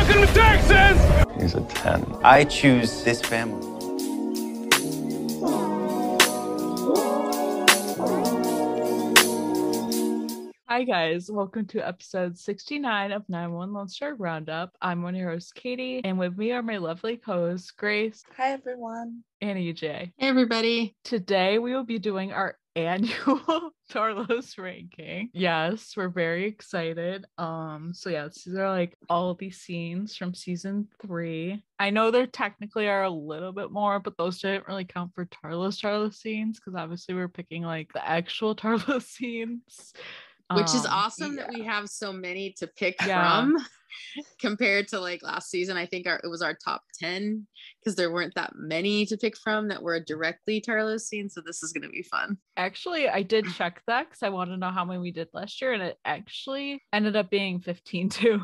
Welcome to Texas! He's a 10. I choose this family. Hi guys, welcome to episode 69 of 911 Lone Star Roundup. I'm one of your hosts, Katie, and with me are my lovely co-hosts, Grace. Hi everyone. And EJ. Hey everybody. Today we will be doing our annual Tarlos ranking. Yes, we're very excited. So yeah, these are like all of these scenes from season 3. I know there technically are a little bit more, but those didn't really count for Tarlos scenes because obviously we're picking like the actual Tarlos scenes. Which is awesome that we have so many to pick from compared to like last season. I think it was our top 10 because there weren't that many to pick from that were directly Tarlos scenes. So this is going to be fun. Actually, I did check that because I want to know how many we did last year, and it actually ended up being 15 too.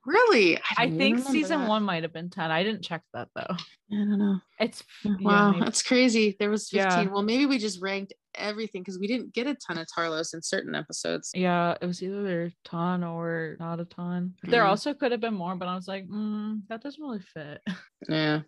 Really? I think season 1 might have been 10. I didn't check that though. I don't know. It's wow, that's crazy. There was 15. Yeah. Well, maybe we just ranked everything because we didn't get a ton of Tarlos in certain episodes. Yeah, it was either a ton or not a ton. There also could have been more, but I was like, that doesn't really fit. Yeah.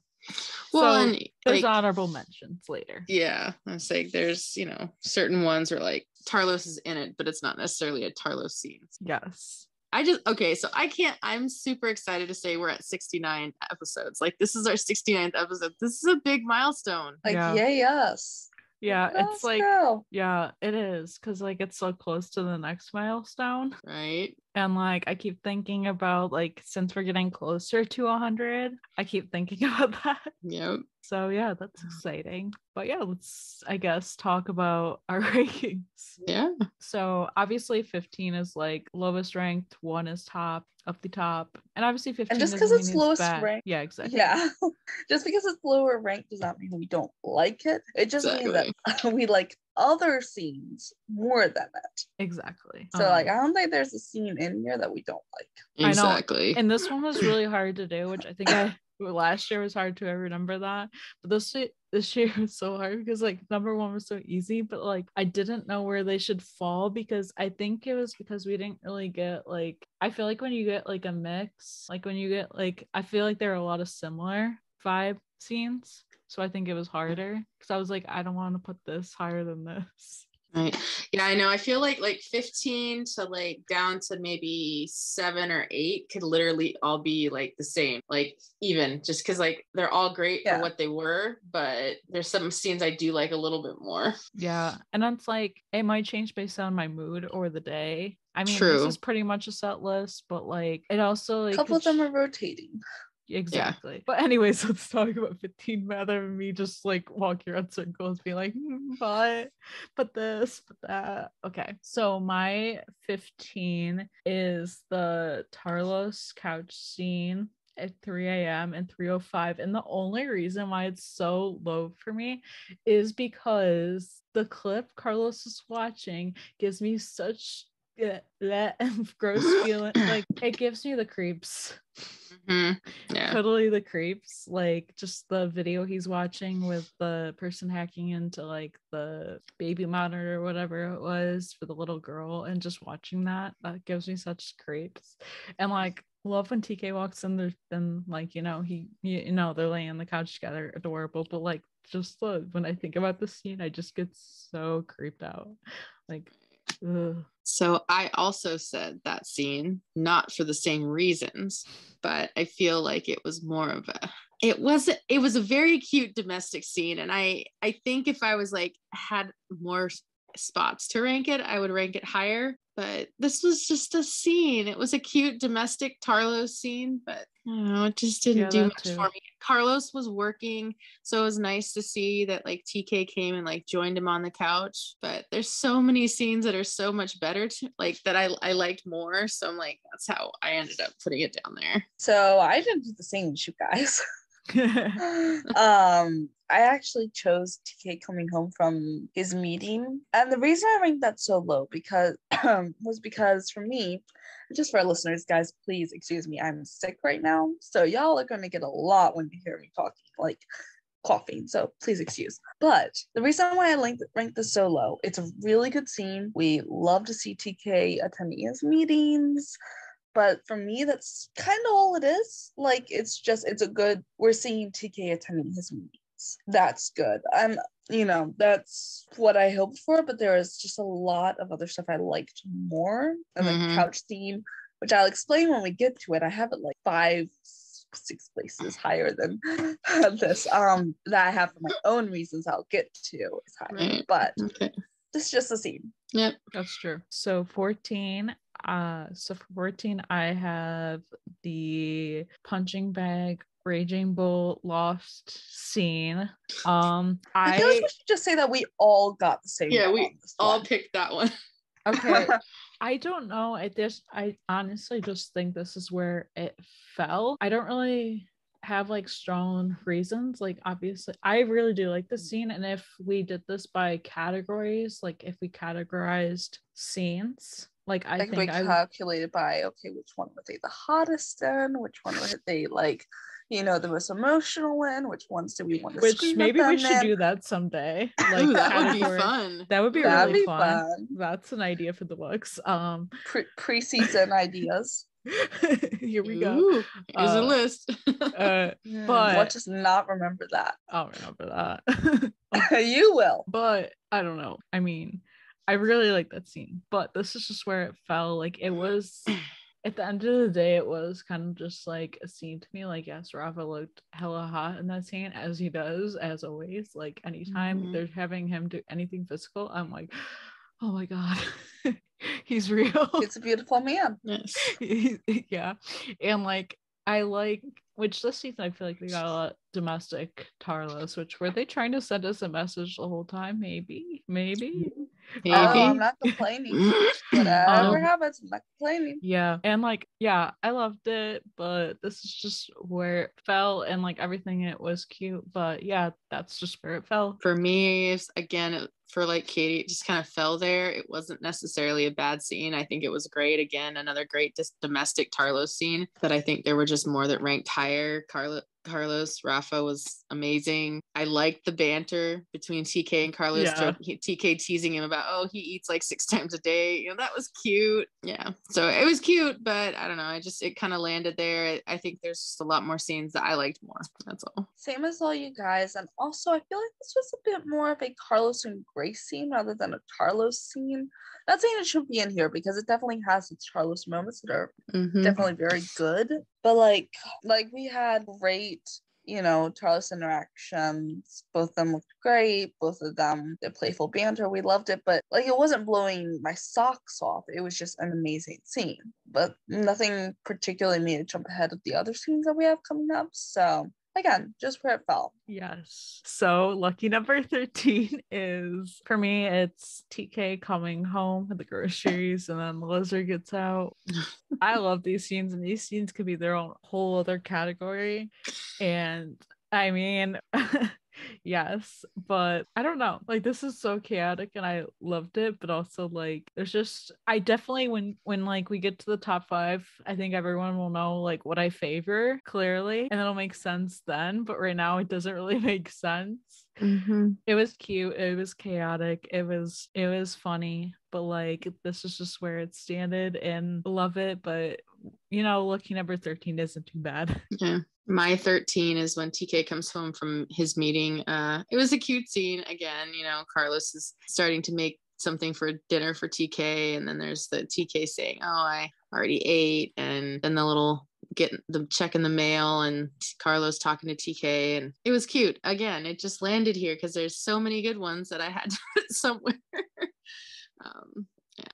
Well, so and there's like, honorable mentions later. Yeah, I was like, there's certain ones where like Tarlos is in it, but it's not necessarily a Tarlos scene. Yes. I'm super excited to say we're at 69 episodes. Like this is our 69th episode. This is a big milestone. Like, yeah. Yes. Yeah, Let's it's like, go. yeah, it is. Because like it's so close to the next milestone. Right. And like I keep thinking about like since we're getting closer to 100, I keep thinking about that. Yep. So yeah, that's exciting. But yeah, let's I guess talk about our rankings. Yeah. So obviously 15 is like lowest ranked, 1 is top of the top, and obviously 15 And just because it's lowest ranked, yeah, exactly. Yeah, just because it's lower ranked does not mean we don't like it. It just means that we like other scenes more than it. Exactly. So like I don't think there's a scene in here that we don't like. Exactly. I know. And this one was really hard to do, which I think last year was hard to remember that, but this year was so hard because like number 1 was so easy, but like I didn't know where they should fall because I think it was because we didn't really get like, I feel like when you get like a mix, like when you get like, I feel like there are a lot of similar vibe scenes, so I think it was harder because I was like, I don't want to put this higher than this. Right. Yeah, I know. I feel like 15 to like down to maybe 7 or 8 could literally all be like the same, like even just because like they're all great for what they were, but there's some scenes I do like a little bit more. Yeah, and it's like it might change based on my mood or the day. I mean, True. This is pretty much a set list, but like it also like a couple of them are rotating. Exactly. Yeah. But anyways, let's talk about 15 rather than me just like walking around circles being like, but this, but that. Okay. So my 15 is the Tarlos couch scene at 3 a.m. and 3:05. And the only reason why it's so low for me is because the clip Carlos is watching gives me such gross feeling. Like it gives me the creeps. Yeah, totally the creeps. Like just the video he's watching with the person hacking into like the baby monitor or whatever it was for the little girl, and just watching that gives me such creeps. And like love when TK walks in there, then like they're laying on the couch together, adorable, but like just when I think about the scene I just get so creeped out. Like ugh. So I also said that scene, not for the same reasons, but I feel like it was more of it was a very cute domestic scene. And I think if I was like had more spots to rank it, I would rank it higher. But this was just a scene. It was a cute domestic Tarlos scene, but I don't know, it just didn't do much for me. Carlos was working, so it was nice to see that like TK came and like joined him on the couch. But there's so many scenes that are so much better like that I liked more. So I'm like, that's how I ended up putting it down there. So I didn't do the same as you guys. I actually chose TK coming home from his meeting, and the reason I ranked that so low was because for me, just for our listeners, guys, please excuse me, I'm sick right now, so y'all are going to get a lot when you hear me talking like coughing, so please excuse. But the reason why I ranked this so low, it's a really good scene. We love to see TK attending his meetings, but for me, that's kind of all it is. Like, it's a good, we're seeing TK attending his meetings. That's good. That's what I hoped for, but there is just a lot of other stuff I liked more. And the couch scene, which I'll explain when we get to it. I have it like 5-6 places higher than this. That I have for my own reasons I'll get to is higher. Right. But Okay. this is just a scene. Yep. That's true. So 14. So for 14, I have the punching bag Raging Bull lost scene. I feel like we should just say that we all got the same. Yeah, one we on this all one. picked that one. Okay. I don't know. I honestly just think this is where it fell. I don't really have like strong reasons. Like, obviously, I really do like the scene. And if we did this by categories, like if we categorized scenes, like I Like, think we I calculated by, okay, which one were they the hottest in? Which one were they like, the most emotional in? Which ones do we want to which scream at maybe we them should in? do that someday. Like, Ooh, that would be category. fun. That would be That'd really be fun. fun. That's an idea for the books. Pre-season ideas. Here we go. Ooh, here's a list. But what does not remember that? I'll remember that. You will. But I don't know. I mean, I really like that scene, but this is just where it fell. Like, it was at the end of the day, it was kind of just like a scene to me. Like, yes, Rafa looked hella hot in that scene, as he does, as always. Like, anytime they're having him do anything physical, I'm like, oh my god, he's real. He's a beautiful man. Yes. Yeah. And like, I like, which this season I feel like we got a lot domestic Tarlos, which were they trying to send us a message the whole time? Maybe. Oh, I'm not complaining. Whatever happens, I'm not complaining. Yeah. And like, yeah, I loved it, but this is just where it fell, and like everything in it was cute, but yeah, that's just where it fell. For me, for like Katie, it just kind of fell there. It wasn't necessarily a bad scene. I think it was great. Again, another great domestic Tarlos scene, but I think there were just more that ranked higher. Carlos, Rafa was amazing. I liked the banter between TK and Carlos. Yeah. TK teasing him about, oh, he eats like 6 times a day. That was cute. Yeah. So it was cute, but I don't know. It kind of landed there. I think there's just a lot more scenes that I liked more. That's all. Same as all you guys. And also, I feel like this was a bit more of a Carlos and Grace scene rather than a Tarlos scene. Not saying it shouldn't be in here, because it definitely has its Tarlos moments that are definitely very good. But like we had great, Tarlos interactions. Both of them looked great. Both of them, the playful banter, we loved it. But like, it wasn't blowing my socks off. It was just an amazing scene. But nothing particularly made it jump ahead of the other scenes that we have coming up. So again, just where it fell. Yes. So lucky number 13 is, for me, it's TK coming home with the groceries and then the lizard gets out. I love these scenes, and these scenes could be their own whole other category. And I mean, yes, but I don't know. Like, this is so chaotic and I loved it, but also like there's just, I definitely, when like we get to the top 5, I think everyone will know like what I favor clearly, and it'll make sense then, but right now it doesn't really make sense. It was cute, it was chaotic, it was funny, but like this is just where it standed, and love it. But lucky number 13 isn't too bad. Yeah. My 13 is when TK comes home from his meeting. It was a cute scene. Again, Carlos is starting to make something for dinner for TK, and then there's the TK saying, oh, I already ate, and then the little get the check in the mail and Carlos talking to TK, and it was cute. Again, it just landed here because there's so many good ones that I had to put somewhere.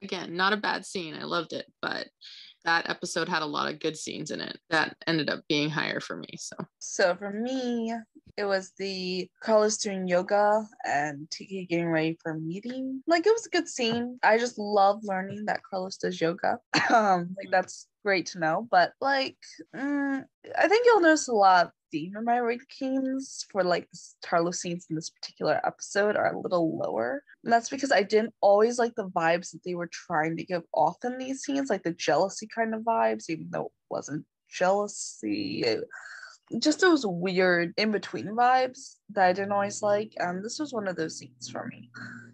Again, not a bad scene. I loved it, but that episode had a lot of good scenes in it that ended up being higher for me. So for me, it was the Carlos doing yoga and TK getting ready for a meeting. Like, it was a good scene. I just love learning that Carlos does yoga. Like, that's great to know. But like, I think you'll notice a lot of theme in my rankings for like the Tarlos scenes in this particular episode are a little lower. And that's because I didn't always like the vibes that they were trying to give off in these scenes, like the jealousy kind of vibes, even though it wasn't jealousy. Just those weird in-between vibes that I didn't always like. And this was one of those scenes for me.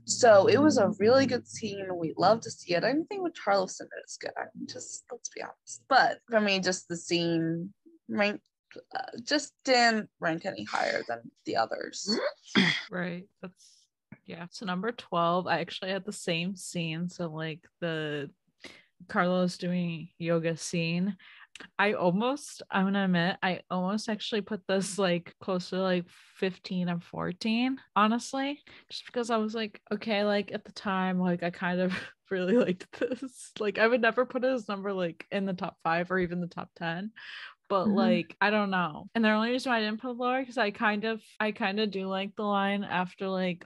So it was a really good scene. We love to see it. Anything with Tarlos in it is good. I mean, just let's be honest. But for me, just the scene ranked just didn't rank any higher than the others. Right. That's yeah. So number 12, I actually had the same scene. So like the Carlos doing yoga scene. I'm gonna admit, I almost actually put this like close to like 15 and 14, honestly, just because I was like, okay, like at the time, like I kind of really liked this. Like I would never put it as number like in the top 5 or even the top 10. But like I don't know, and the only reason why I didn't put lower because I kind of do like the line after like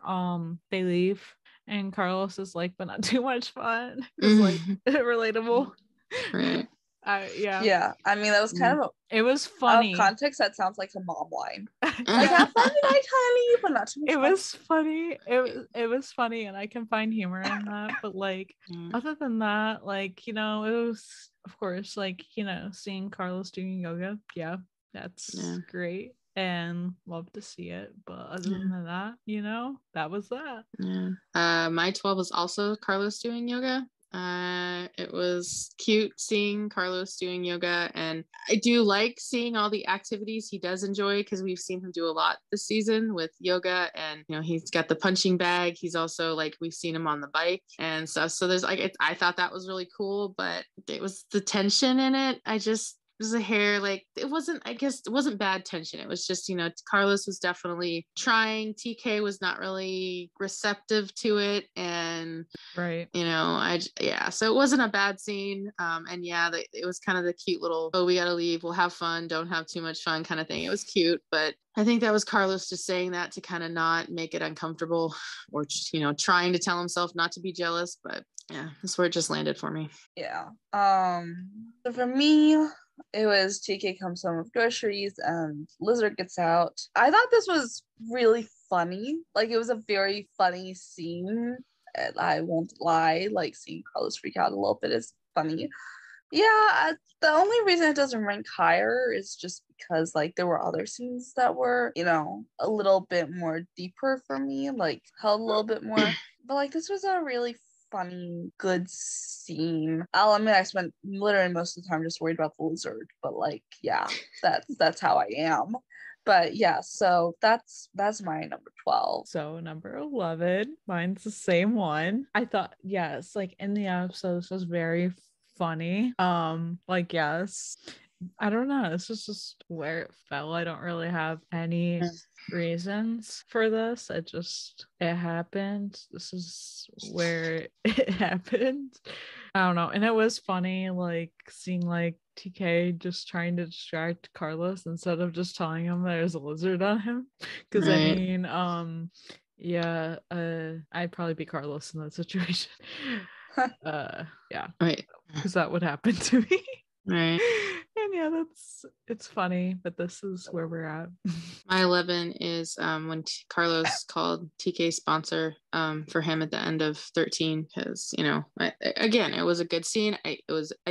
they leave and Carlos is like, but not too much fun. It's like relatable. Right. Yeah, I mean that was kind of it was out of funny. context. That sounds like a mom line. Like have fun tonight, honey, but not too much. It fun. was funny. It was funny, and I can find humor in that. But like, other than that, like it was of course like seeing Carlos doing yoga. Yeah, that's great, and love to see it. But other than that, that was that. Yeah. My 12 was also Carlos doing yoga. It was cute seeing Carlos doing yoga, and I do like seeing all the activities he does enjoy because we've seen him do a lot this season with yoga, and he's got the punching bag. He's also like we've seen him on the bike and stuff. So there's like I thought that was really cool, but it was the tension in it. Was a hair like it wasn't bad tension. It was just Carlos was definitely trying. TK was not really receptive to it, and right, so it wasn't a bad scene. And it was kind of the cute little, oh, we gotta leave, we'll have fun, don't have too much fun kind of thing. It was cute, but I think that was Carlos just saying that to kind of not make it uncomfortable, or trying to tell himself not to be jealous. But yeah, that's where it just landed for me. Yeah. So for me, it was TK comes home with groceries and Lizard gets out. I thought this was really funny. Like it was a very funny scene. And I won't lie, like seeing Carlos freak out a little bit is funny. Yeah, the only reason it doesn't rank higher is just because like there were other scenes that were, a little bit more deeper for me, like held a little bit more. But like this was a really funny, good scene. I'll admit I spent literally most of the time just worried about the lizard, but like, yeah, that's how I am. But yeah, so that's my number 12. So number 11, mine's the same one. I thought, yes, like in the episode, this was very funny. Like, yes, I don't know. This is just where it fell. I don't really have any reasons for this. It happened. This is where it happened. I don't know. And it was funny, like seeing like TK just trying to distract Carlos instead of just telling him there's a lizard on him. Because I mean, I'd probably be Carlos in that situation. Yeah, right, because that would happen to me. Right. And yeah, it's funny, but this is where we're at. My 11 is when Carlos called TK sponsor for him at the end of 13, because again, it was a good scene. I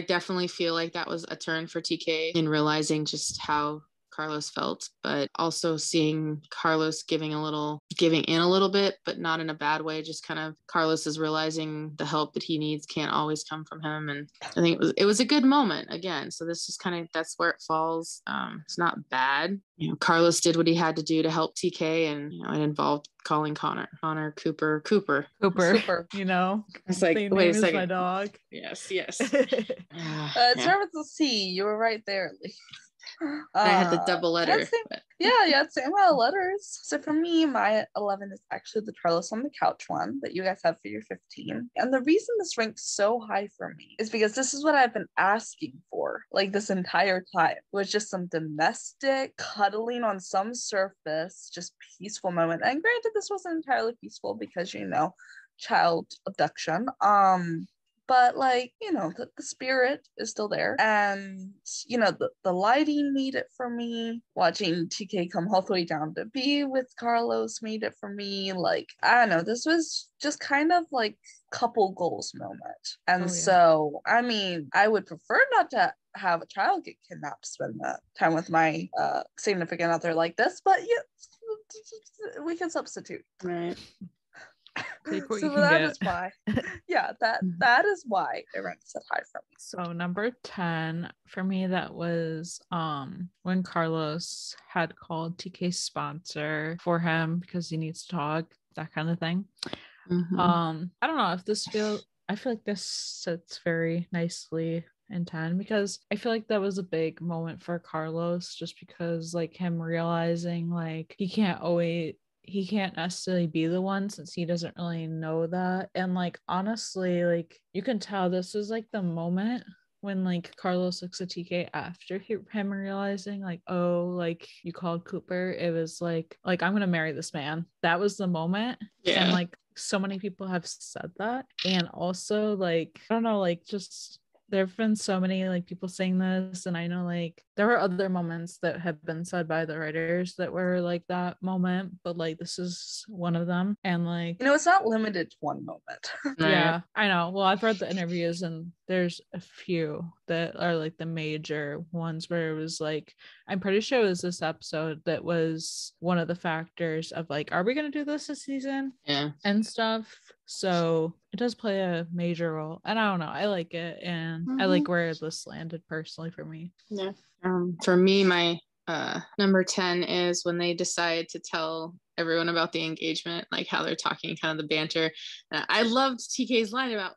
definitely feel like that was a turn for TK in realizing just how Carlos felt, but also seeing Carlos giving in a little bit, but not in a bad way. Just kind of Carlos is realizing the help that he needs can't always come from him, and I think it was a good moment again. So this is kind of that's where it falls. It's not bad. Carlos did what he had to do to help TK, and it involved calling Cooper. It's like, the wait name a is second. my dog. Yes. It started with a C. You were right there. I had the double letter. Same amount of letters. So for me, my 11 is actually the Tarlos on the couch one that you guys have for your 15. And the reason this ranks so high for me is because this is what I've been asking for like this entire time. It was just some domestic cuddling on some surface, just peaceful moment. And granted, this wasn't entirely peaceful because child abduction. But like the spirit is still there, and the lighting made it for me. Watching TK come all the way down to be with Carlos made it for me. Like I don't know, this was just kind of like couple goals moment. And so I mean I would prefer not to have a child get kidnapped, spend the time with my significant other like this, but yeah, we can substitute. Right. Take what So you can that get. is why. Yeah, that is why it ranks at high for me. So number 10 for me, that was when Carlos had called TK's sponsor for him because he needs to talk, that kind of thing. I don't know if I feel like this sits very nicely in 10 because I feel like that was a big moment for Carlos, just because like him realizing like he can't necessarily be the one since he doesn't really know that. And like honestly, like you can tell this was like the moment when like Carlos looks at TK after him realizing like, oh, like you called Cooper. It was like I'm gonna marry this man. That was the moment. And like so many people have said that. And also like I don't know, like just there have been so many like people saying this, and I know like there were other moments that have been said by the writers that were like that moment, but like this is one of them. And like It's not limited to one moment. yeah, I know. Well, I've read the interviews and there's a few that are like the major ones where it was like, I'm pretty sure it was this episode that was one of the factors of like, are we going to do this season? Yeah. And stuff. So it does play a major role. And I don't know. I like it. And I like where this landed personally for me. Yeah. For me, my number 10 is when they decide to tell everyone about the engagement, like how they're talking, kind of the banter. I loved TK's line about,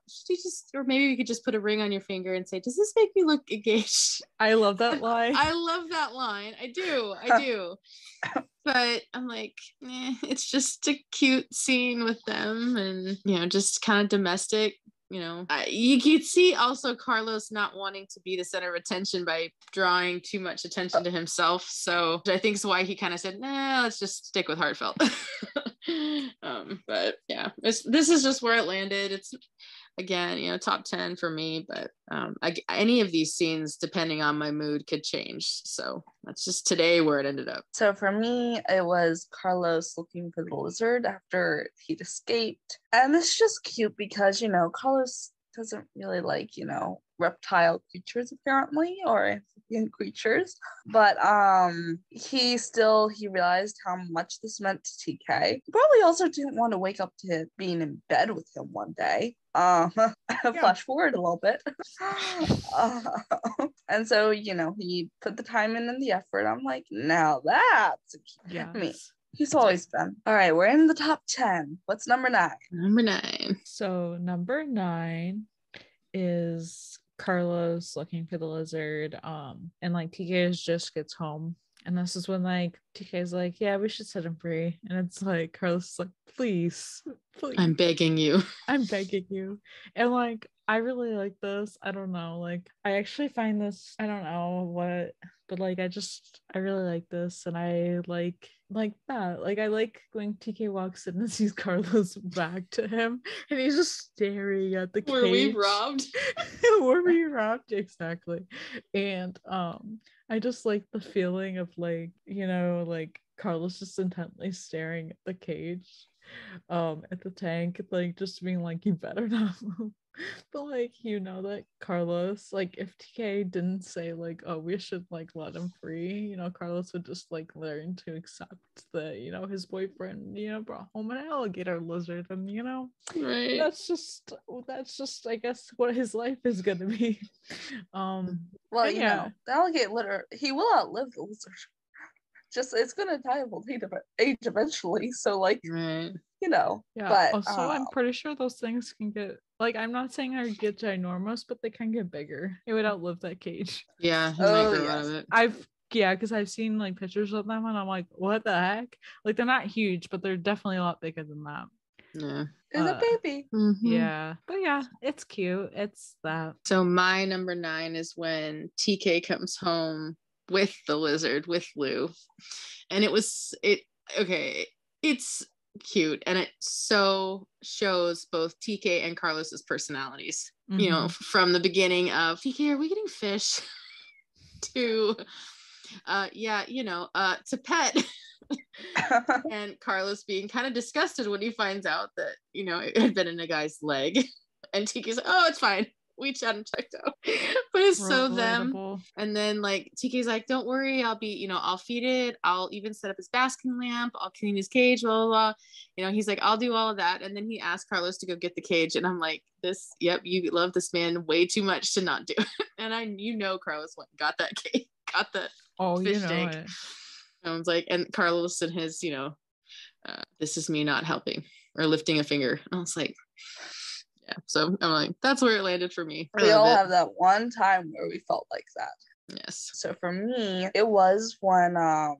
or maybe we could just put a ring on your finger and say, does this make me look engaged? I love that line. I love that line. I do. But I'm like, it's just a cute scene with them, and just kind of domestic. You could see also Carlos not wanting to be the center of attention by drawing too much attention to himself. So I think is why he kind of said, nah, let's just stick with heartfelt. But yeah, this is just where it landed. It's again, top 10 for me, but any of these scenes, depending on my mood, could change. So that's just today where it ended up. So for me, it was Carlos looking for the lizard after he'd escaped. And it's just cute because, Carlos doesn't really like, reptile creatures apparently, or amphibian creatures. But he realized how much this meant to TK. He probably also didn't want to wake up to being in bed with him one day. Flash forward a little bit. And so, he put the time in and the effort. I'm like, now that's me. He's always been. All right, we're in the top 10. What's number 9? Number 9. So number 9 is Carlos looking for the lizard. And like TK just gets home. And this is when like TK's like, yeah, we should set him free. And it's like Carlos is like, please. I'm begging you. I'm begging you. And like I really like this. I don't know. Like I actually find this, I don't know what, but like I really like this, and I like that. Like I like when TK walks in and sees Carlos back to him and he's just staring at the cage. Were we robbed? Were we robbed? Exactly. And I just like the feeling of like, like Carlos just intently staring at the cage, at the tank, like just being like, you better not move. But like, that Carlos, like if TK didn't say like, oh, we should like let him free, Carlos would just like learn to accept that, his boyfriend, brought home an alligator lizard, and right. That's just I guess what his life is gonna be. Well, the alligator, he will outlive the lizard. Just it's gonna die of old age eventually. So like, right. Yeah. But also, I'm pretty sure those things can get, like, I'm not saying they get ginormous, but they can get bigger. It would outlive that cage. Yeah. Out of it. Because I've seen like pictures of them and I'm like, what the heck? Like they're not huge, but they're definitely a lot bigger than that. Yeah. It's a baby. Yeah. But yeah, it's cute. It's that. So my number 9 is when TK comes home with the lizard, with Lou. And it's cute, and it so shows both TK and Carlos's personalities. From the beginning of TK, are we getting fish? to to pet. And Carlos being kind of disgusted when he finds out that it had been in a guy's leg, and TK's like, oh, it's fine. we chat and checked out. But it's so them. Relatable. And then like TK's like, don't worry, I'll be, you know, I'll feed it, I'll even set up his basking lamp, I'll clean his cage, blah blah blah. You know, he's like, I'll do all of that. And then he asked Carlos to go get the cage, and I'm like, you love this man way too much to not do it. And Carlos went and got that cage, got the fish tank. It. And I was like, and Carlos and his, this is me not helping or lifting a finger. I was like, yeah. So I'm like, that's where it landed for me. We all have that one time where we felt like that. Yes. So for me, it was when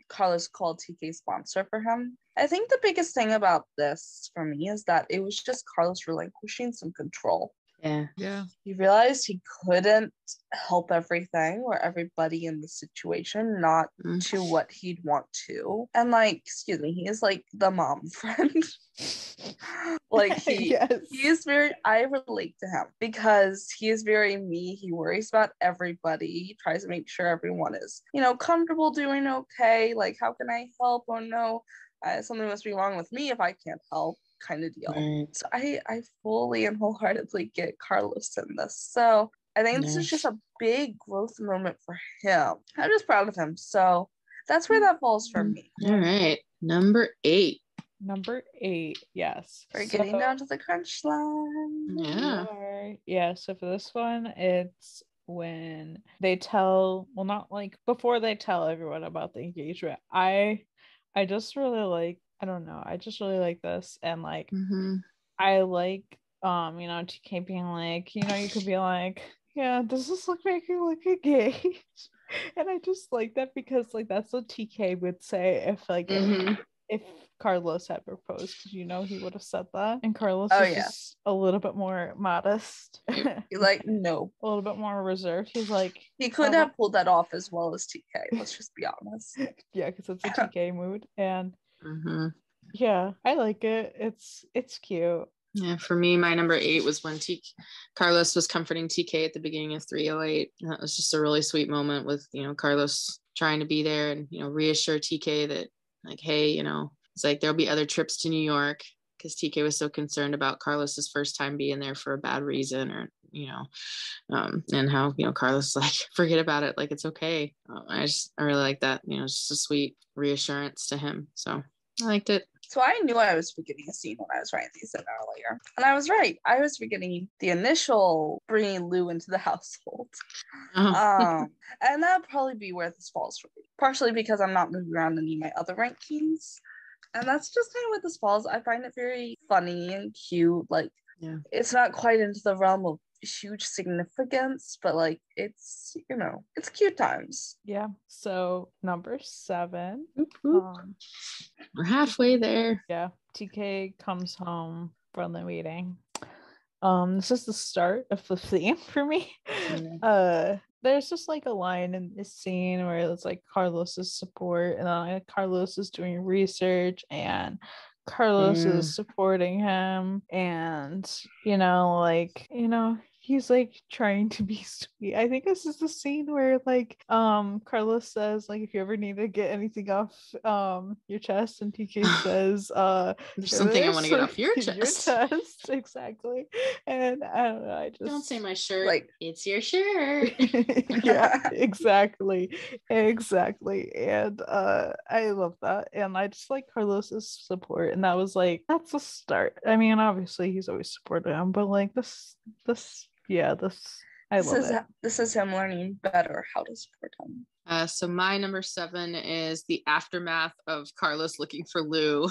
Carlos called TK sponsor for him. I think the biggest thing about this for me is that it was just Carlos relinquishing some control. Yeah. He realized he couldn't help everything or everybody in the situation, not to what he'd want to. And like, excuse me, he is like the mom friend. Like he is very, I relate to him because he is very me. He worries about everybody. He tries to make sure everyone is, comfortable, doing okay. Like, how can I help? Oh no, something must be wrong with me if I can't help. Kind of deal. Right. So I fully and wholeheartedly get Carlos in this. So I think this is just a big growth moment for him. I'm just proud of him. So that's where that falls for me. All right. Number 8. Yes. We're getting down to the crunch line. Yeah. Yeah. So for this one, it's when they tell, well, not like before they tell everyone about the engagement. I just really like, I don't know, I just really like this. And like, I like, TK being like, you could be like, yeah, does this make you look engaged? And I just like that because like that's what TK would say if like if Carlos had proposed, because he would have said that. And Carlos is just a little bit more modest. He's like, no. A little bit more reserved. He's like, he could have pulled that off as well as TK. Let's just be honest. Yeah, because it's a TK mood. And yeah, I like it. It's cute. Yeah, for me, my number 8 was when Carlos was comforting TK at the beginning of 308. And that was just a really sweet moment with, Carlos trying to be there and, reassure TK that like, hey, it's like there'll be other trips to New York, because TK was so concerned about Carlos's first time being there for a bad reason, or, and how, Carlos like, forget about it. Like, it's okay. I really like that. It's just a sweet reassurance to him. So I liked it. So I knew I was forgetting a scene when I was writing these in earlier. And I was right. I was forgetting the initial bringing Lou into the household. And that'll probably be where this falls for me. Partially because I'm not moving around any of my other rankings. And that's just kind of where this falls. I find it very funny and cute. Like, it's not quite into the realm of huge significance, but like it's cute times. Yeah. So number 7. We're halfway there. Yeah. TK comes home from the meeting. This is the start of the theme for me. There's just like a line in this scene where it's like Carlos's support, and Carlos is doing research, and Carlos is supporting him, and he's like trying to be sweet. I think this is the scene where like Carlos says like, if you ever need to get anything off your chest, and TK says there's something I want to get off your chest. Exactly. And I don't know, I just don't say my shirt, like, it's your shirt. Yeah, exactly. And I love that, and I just like Carlos's support, and that was like, that's a start. I mean, obviously he's always supported him, but like this I love it. This is him learning better how to support him. So my number 7 is the aftermath of Carlos looking for Lou,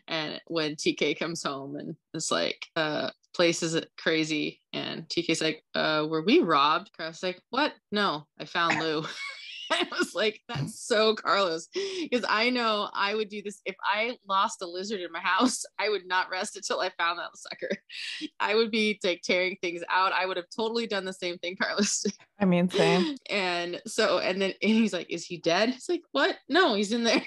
and when TK comes home and it's like, place is crazy, and TK's like, were we robbed? Carlos like, what? No, I found Lou. I was like, that's so Carlos, because I know I would do this if I lost a lizard in my house. I would not rest until I found that sucker. I would be like tearing things out. I would have totally done the same thing Carlos did. I mean, same. And then he's like, is he dead? It's like, what? No, he's in there.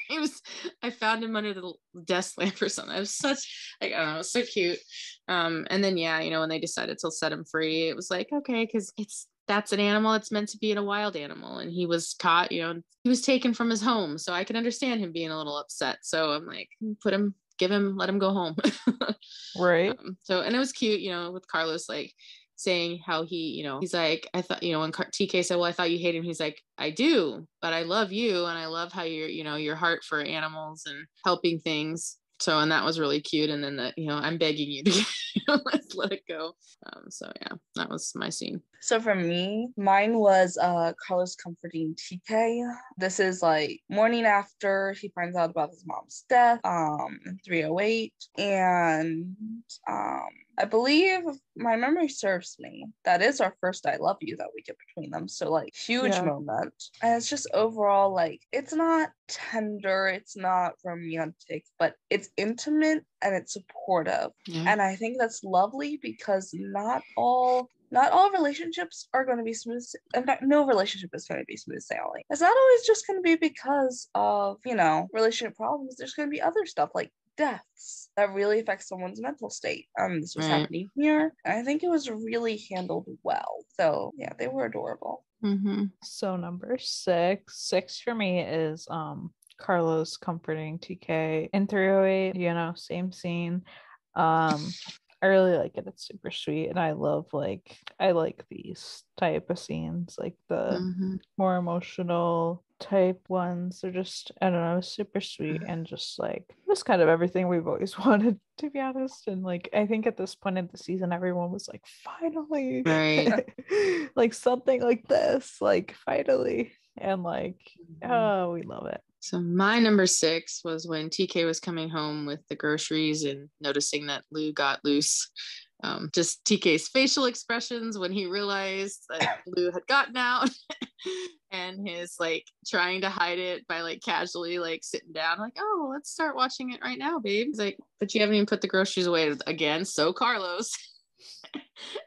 I found him under the desk lamp or something. It was such, like, I don't know, it was so cute. And then when they decided to set him free, it was like, okay, because that's an animal. It's meant to be a wild animal, and he was caught, he was taken from his home. So I can understand him being a little upset. So I'm like, let him go home. Right. And it was cute, with Carlos, like, saying how he, he's like, I thought, when TK said, well, I thought you hate him. He's like, I do, but I love you. And I love how your heart for animals and helping things. So, and that was really cute. And then I'm begging you to let's let it go. So yeah, that was my scene. So for me, mine was Carlos comforting TK. This is like morning after he finds out about his mom's death, in 308. And I believe, if my memory serves me, that is our first I love you that we get between them. So like huge moment. And it's just overall like, it's not tender, it's not romantic, but it's intimate and it's supportive. Yeah. And I think that's lovely because not all relationships are going to be smooth. In fact, no relationship is going to be smooth sailing. It's not always just going to be because of, relationship problems. There's going to be other stuff like deaths that really affect someone's mental state. This was happening here, and I think it was really handled well. So yeah, they were adorable. Mm-hmm. So number 6 for me is Carlos comforting TK in 308. Same scene. I really like it. It's super sweet, and I like these type of scenes, like the more emotional type ones. They're just, I don't know, super sweet, and just kind of everything we've always wanted, to be honest. And like, I think at this point in the season, everyone was like, finally, right. like something like this, like finally, and like, oh, we love it. So my number 6 was when TK was coming home with the groceries and noticing that Lou got loose. Just TK's facial expressions when he realized that Lou had gotten out and his like trying to hide it by like casually like sitting down like, oh, let's start watching it right now, babe. He's like, but you haven't even put the groceries away again. So Carlos.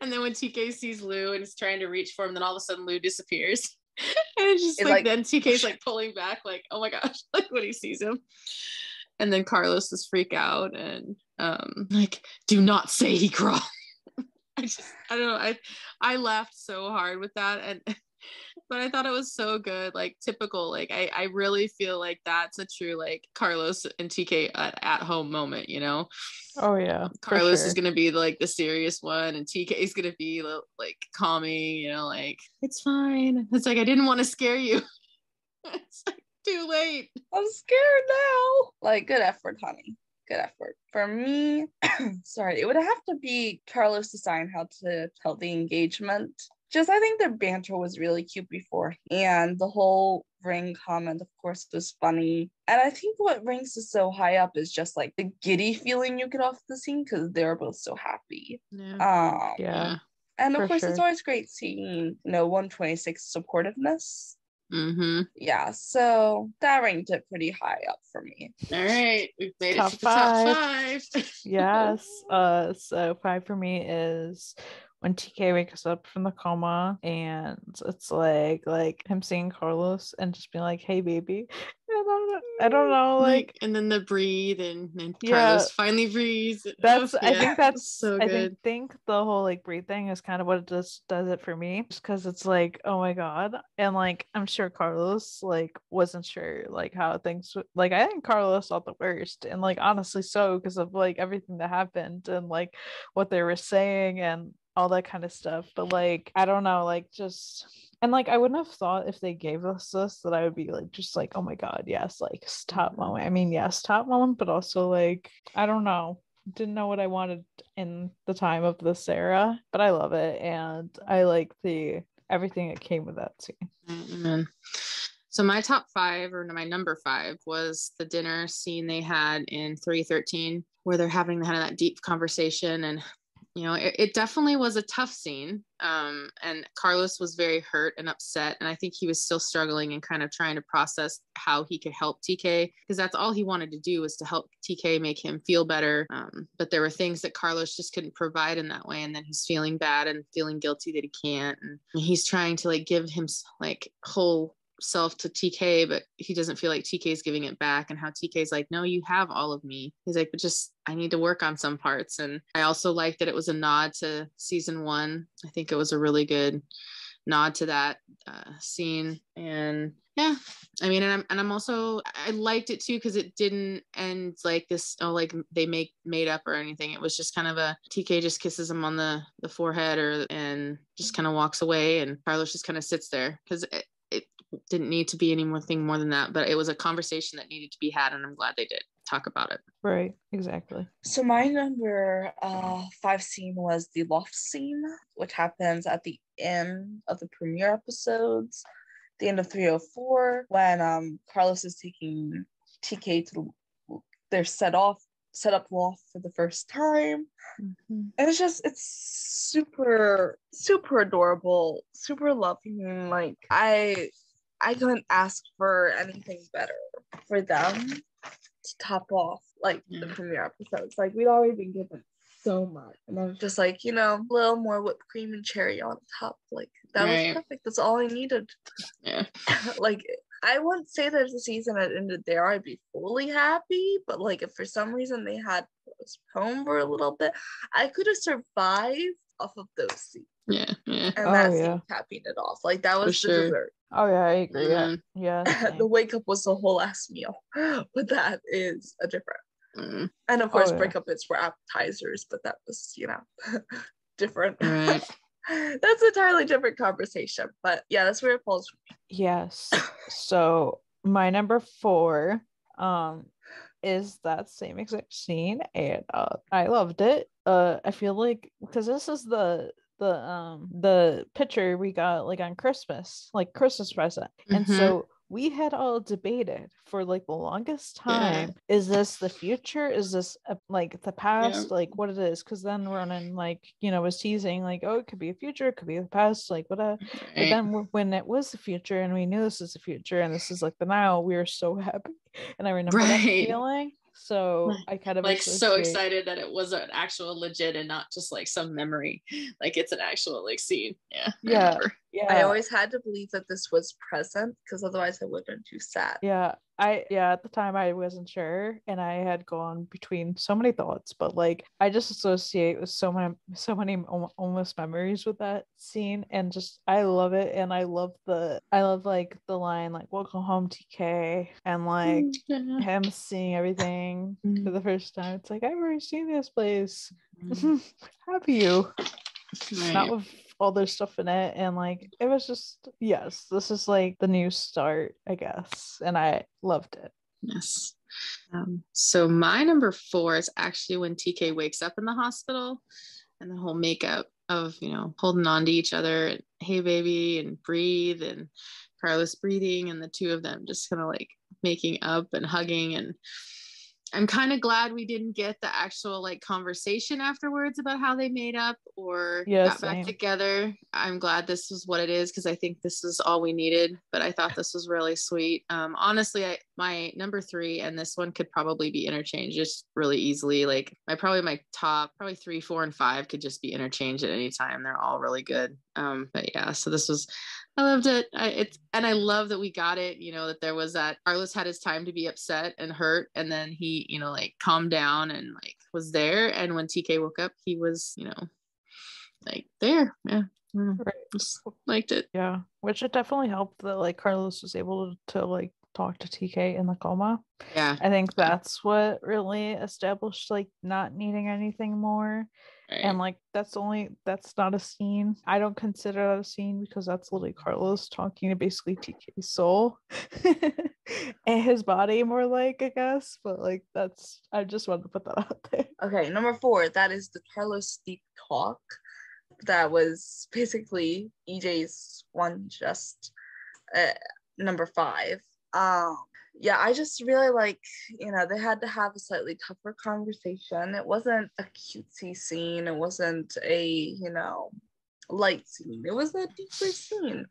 And then when TK sees Lou and is trying to reach for him, then all of a sudden Lou disappears. And it's just like then TK's like pulling back like, oh my gosh, like when he sees him. And then Carlos is freak out and like, do not say he crawled. I don't know, I laughed so hard with that, and but I thought it was so good, like typical, like I really feel like that's a true like Carlos and TK at home moment, Oh yeah, Carlos sure. is gonna be like the serious one, and TK is gonna be like calming, like it's fine. It's like I didn't want to scare you. It's like too late. I'm scared now. Like, good effort, honey. Good effort. For me, sorry, it would have to be Carlos deciding how to tell the engagement. Just, I think their banter was really cute before, and the whole ring comment, of course, was funny. And I think what rings is so high up is just like the giddy feeling you get off the scene because they're both so happy. Yeah. And of For course, sure. it's always great seeing 126 supportiveness. Mm-hmm. Yeah, so that ranked it pretty high up for me. All right, we've made Top it to the top 5. Yes. So 5 for me is when TK wakes up from the coma, and it's like him seeing Carlos and just being like, hey baby. I don't know, like and then the breathe and Yeah. Carlos finally breathes. That's Yeah, I think that's so I good. think the whole like breathe thing is kind of what it does it for me, just because it's like, oh my god. And like, I'm sure Carlos like wasn't sure like how things like, I think Carlos thought the worst, and like honestly so, because of like everything that happened and like what they were saying and all that kind of stuff. But like, I don't know, like just, and like I wouldn't have thought if they gave us this that I would be like just like, oh my god, yes, like top moment. I mean, yes, top moment, but also like, I don't know, didn't know what I wanted in the time of this era, but I love it, and I like the everything that came with that scene. Amen. So my top 5, or my number 5, was the dinner scene they had in 313, where they're having kind of that deep conversation. And it definitely was a tough scene. And Carlos was very hurt and upset. And I think he was still struggling and kind of trying to process how he could help TK, because that's all he wanted to do, was to help TK, make him feel better. But there were things that Carlos just couldn't provide in that way. And then he's feeling bad and feeling guilty that he can't. And he's trying to like give him like whole self to TK, but he doesn't feel like TK is giving it back, and how TK's like, no, you have all of me. He's like, but just I need to work on some parts. And I also like that it was a nod to season 1. I think it was a really good nod to that scene. And yeah, I mean, and I'm also, I liked it too because it didn't end like this, oh, like they made up or anything. It was just kind of a TK just kisses him on the forehead and just kind of walks away, and Carlos just kind of sits there because it didn't need to be anything more than that, but it was a conversation that needed to be had, and I'm glad they did talk about it. Right, exactly. So my number 5 scene was the loft scene, which happens at the end of the premiere episodes, the end of 304, when Carlos is taking TK to their set up loft for the first time. And it's super adorable, super loving. Like I couldn't ask for anything better for them to top off like the premiere episodes. Like we'd already been given so much, and then just like, you know, a little more whipped cream and cherry on top. Like that was perfect. That's all I needed. Yeah. Like I wouldn't say that if the season had ended there, I'd be fully happy, but like if for some reason they had postponed for a little bit, I could have survived off of those scenes. Yeah. And that scene capping it off. Like that was the dessert. Oh yeah, I agree. Yeah. The wake up was the whole last meal, but that is a different. And of course, breakup bits were appetizers, but that was, you know, different. Right. That's an entirely different conversation, but yeah, that's where it falls for me. Yes. So my number 4 is that same exact scene, and I loved it. I feel like because this is the picture we got like on Christmas, like Christmas present, and so we had all debated for like the longest time, is this the future, is this like the past, like what it is, because then Ronan, like, you know, was teasing like, oh, it could be a future, it could be the past, like whatever. But then when it was the future and we knew this is the future and this is like the now, we were so happy, and I remember that feeling. So I kind of like so excited that it was an actual legit and not just like some memory, like it's an actual like scene. Yeah. I always had to believe that this was present, because otherwise I would have been too sad. At the time I wasn't sure, and I had gone between so many thoughts, but like I just associate with so many almost memories with that scene, and just I love it. And I love like the line like "Welcome home, TK," and like him seeing everything for the first time. It's like, I've already seen this place. Have you? Not with all their stuff in it, and like it was just, yes, this is like the new start, I guess, and I loved it. Yes. So my number 4 is actually when TK wakes up in the hospital, and the whole makeup of, you know, holding on to each other and hey baby and breathe, and Carlos breathing, and the two of them just kind of like making up and hugging. And I'm kind of glad we didn't get the actual like conversation afterwards about how they made up or got back together. I'm glad this was what it is, because I think this is all we needed. But I thought this was really sweet. Honestly, my number 3 and this one could probably be interchanged just really easily. Like my top 3, 4, and 5 could just be interchanged at any time. They're all really good. But yeah, so this was, I loved it. And I love that we got it, you know, that there was that Carlos had his time to be upset and hurt, and then he, you know, like calmed down and like was there. And when TK woke up, he was, you know, like there. Yeah. Right. Just liked it. Yeah. Which it definitely helped that like Carlos was able to like talk to TK in the coma. Yeah. I think that's what really established like not needing anything more. Right. And like that's not a scene. I don't consider that a scene, because that's literally Carlos talking to basically TK's soul and his body, more like, I guess. But like I just wanted to put that out there. Okay, number 4, that is the Tarlos deep talk. That was basically EJ's one, just number 5. Yeah, I just really like, you know, they had to have a slightly tougher conversation. It wasn't a cutesy scene. It wasn't a, you know, light scene. It was a deeper scene.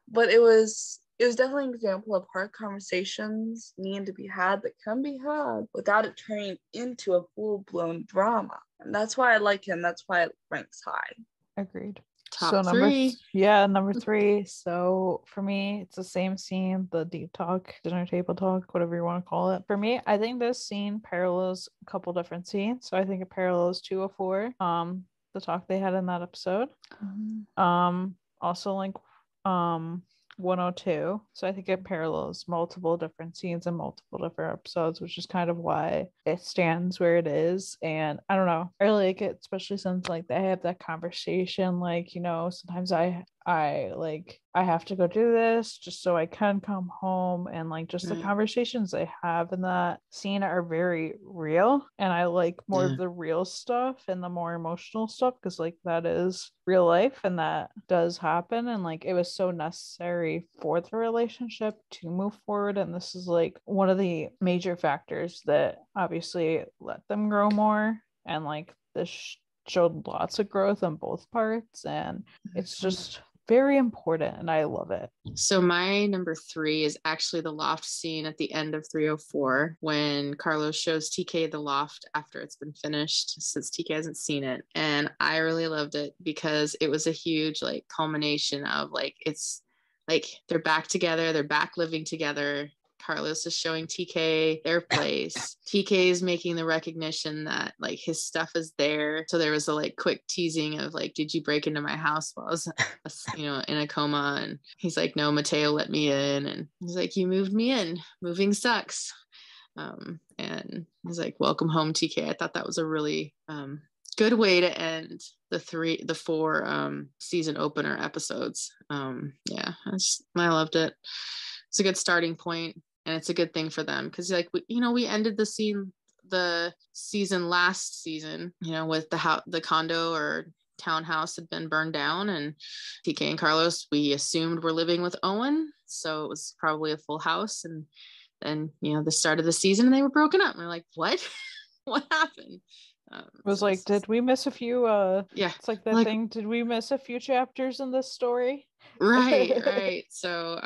But it was definitely an example of hard conversations needing to be had that can be had without it turning into a full-blown drama. And that's why I like him. That's why it ranks high. Agreed. Top 3. Number 3. So for me, it's the same scene, the deep talk, dinner table talk, whatever you want to call it. For me, I think this scene parallels a couple different scenes. So I think it parallels 204, the talk they had in that episode. Also like 102. So I think it parallels multiple different scenes and multiple different episodes, which is kind of why it stands where it is. And I don't know, I really like it, especially since like they have that conversation, like, you know, sometimes I have to go do this just so I can come home, and like just the conversations they have in that scene are very real, and I like more of the real stuff and the more emotional stuff, because like that is real life and that does happen, and like it was so necessary for the relationship to move forward, and this is like one of the major factors that obviously let them grow more, and like this showed lots of growth on both parts, and it's just very important and I love it. So my number 3 is actually the loft scene at the end of 304 when Carlos shows TK the loft after it's been finished, since TK hasn't seen it. And I really loved it because it was a huge like culmination of like, it's like they're back together, they're back living together. Carlos is showing TK their place. TK is making the recognition that like his stuff is there. So there was a like quick teasing of like, did you break into my house while I was, in a coma? And he's like, no, Mateo let me in. And he's like, you moved me in. Moving sucks. And he's like, welcome home, TK. I thought that was a really good way to end the 4 season opener episodes. I loved it. It's a good starting point, and it's a good thing for them because like we ended the season last season, with the condo or townhouse had been burned down, and TK and Carlos, we assumed, were living with Owen, so it was probably a full house. And then the start of the season, and they were broken up, and we're like, what what happened? It was like, did we miss a few it's like that like, thing, did we miss a few chapters in this story? right. So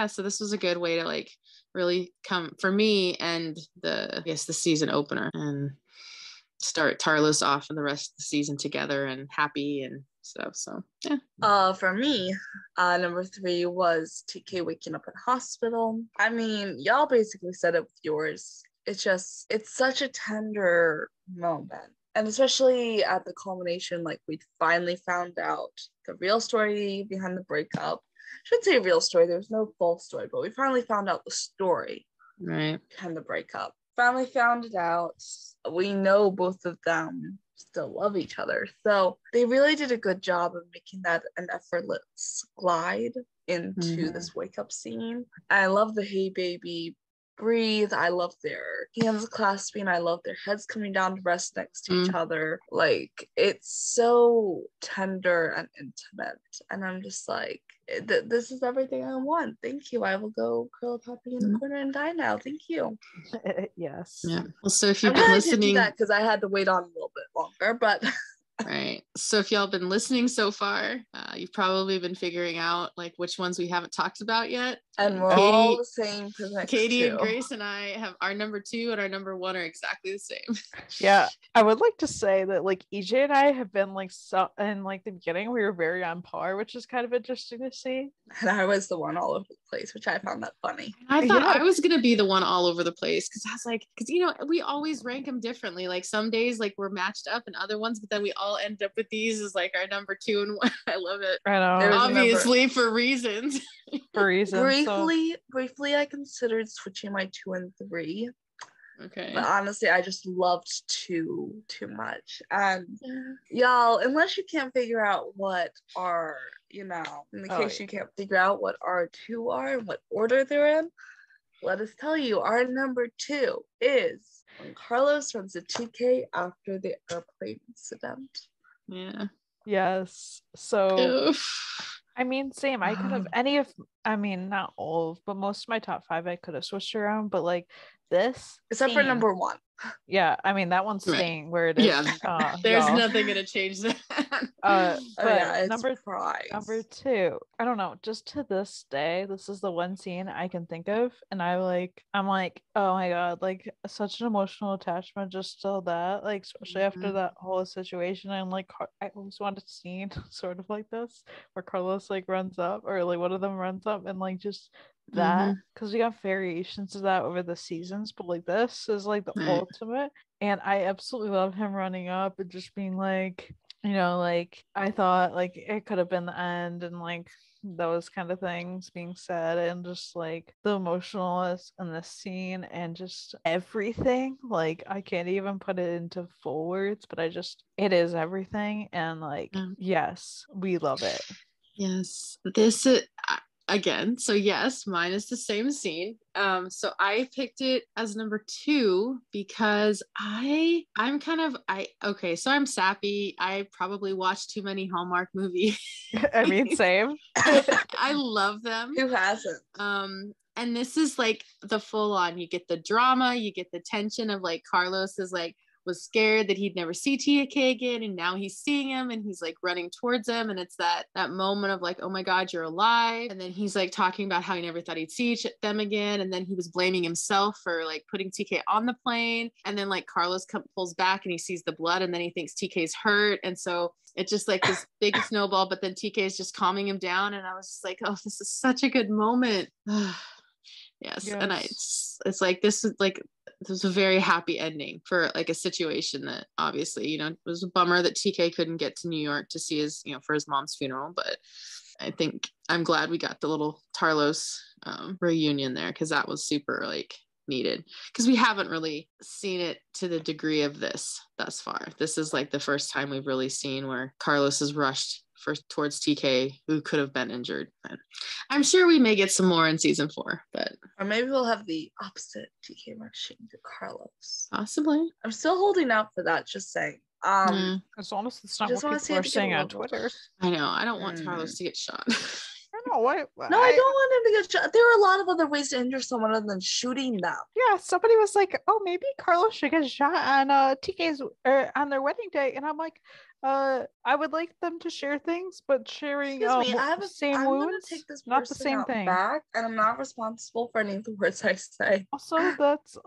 so this was a good way to like really come for me, and the season opener, and start Tarlos off and the rest of the season together and happy and stuff. So for me, number 3 was TK waking up in hospital. I mean, y'all basically said it with yours. It's such a tender moment. And especially at the culmination, like we finally found out the real story behind the breakup. I shouldn't say real story, there's no full story, but we finally found out the story behind the breakup. Finally found it out. We know both of them still love each other. So they really did a good job of making that an effortless glide into this wake up scene. I love the hey baby breathe. I love their hands clasping. I love their heads coming down to rest next to each other. Like, it's so tender and intimate. And I'm just like, this is everything I want. Thank you. I will go curl up happy in the corner and die now. Thank you. Yes. Yeah. Well, so if you've I'm been glad to do listening, that because I had to wait on a little bit longer, but right. So if y'all been listening so far, you've probably been figuring out like which ones we haven't talked about yet. and we're all the same for the next Katie 2. and Grace and I have our number 2 and our number 1 are exactly the same. Yeah, I would like to say that like EJ and I have been like, so in like the beginning we were very on par, which is kind of interesting to see. And I was the one all over the place, which I found that funny. I thought I was gonna be the one all over the place because I was like, we always rank them differently. Like some days like we're matched up and other ones, but then we all end up with these as like our number 2 and 1. I love it. I know. Obviously for reasons. Briefly, I considered switching my 2 and 3. Okay. But honestly, I just loved 2 too much. And y'all, unless you can't figure out what our, in the case you can't figure out what our 2 are and what order they're in, let us tell you, our number 2 is when Carlos runs a TK after the airplane incident. Yeah. Yes. So Oof. I mean, same. I could have not all of, but most of my top 5 I could have switched around, but like this except for number 1. Yeah, I mean that one's staying where it is. Yeah, there's nothing gonna change that. But it's number prize. number 2, I don't know, just to this day, this is the one scene I can think of, and I'm like, oh my god, like such an emotional attachment just to that, like especially after that whole situation. I'm like, I always wanted a scene sort of like this where Carlos like runs up, or like one of them runs up, and like just that, because we got variations of that over the seasons, but like this is like the ultimate. And I absolutely love him running up and just being like, like I thought like it could have been the end, and like those kind of things being said, and just like the emotionalness in the scene and just everything. Like I can't even put it into full words, but it is everything. And like, yes, we love it. Yes, this is again. So yes, mine is the same scene. So I picked it as number 2 because I'm kind of okay. So I'm sappy. I probably watch too many Hallmark movies. I mean, same. I love them. Who hasn't? And this is like the full on. You get the drama, you get the tension of like Carlos is like was scared that he'd never see TK again, and now he's seeing him and he's like running towards him, and it's that moment of like, oh my god, you're alive. And then he's like talking about how he never thought he'd see them again, and then he was blaming himself for like putting TK on the plane, and then like Carlos pulls back and he sees the blood, and then he thinks TK's hurt, and so it's just like this big snowball, but then TK is just calming him down, and I was just like, oh, this is such a good moment. Yes. And it's like this was a very happy ending for like a situation that obviously, it was a bummer that TK couldn't get to New York to see his, for his mom's funeral, but I think I'm glad we got the little Tarlos reunion there, because that was super like needed, because we haven't really seen it to the degree of this thus far. This is like the first time we've really seen where Carlos is rushed towards TK, who could have been injured. And I'm sure we may get some more in season 4, but or maybe we'll have the opposite, TK rushing to Carlos. Possibly. I'm still holding out for that. Just saying. As long as it's not what people are saying on Twitter. I know. I don't want Carlos to get shot. I know. Why? No, I don't want him to get shot. There are a lot of other ways to injure someone other than shooting them. Yeah, somebody was like, "Oh, maybe Carlos should get shot on TK's on their wedding day," and I'm like, I would like them to share things, but sharing same wounds, take this not the same thing. Back, and I'm not responsible for any of the words I say. Also, that's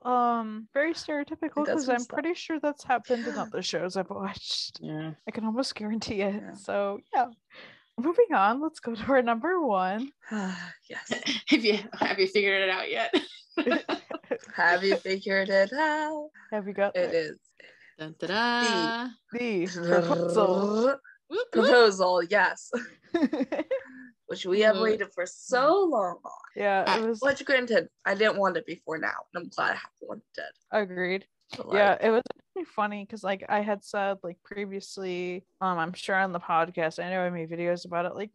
very stereotypical, because I'm pretty sure that's happened in other shows I've watched. Yeah, I can almost guarantee it. Yeah. So yeah. Moving on, let's go to our number 1. Yes. Have you figured it out yet? Have you figured it out? Have you got it? Is dun, da, da. The proposal. Proposal, yes. Which we have waited for so long on. Yeah, it was. Which granted, I didn't want it before now, and I'm glad I have the one that did. Agreed. Yeah, it was funny because like I had said like previously, I'm sure on the podcast, I know I made videos about it, like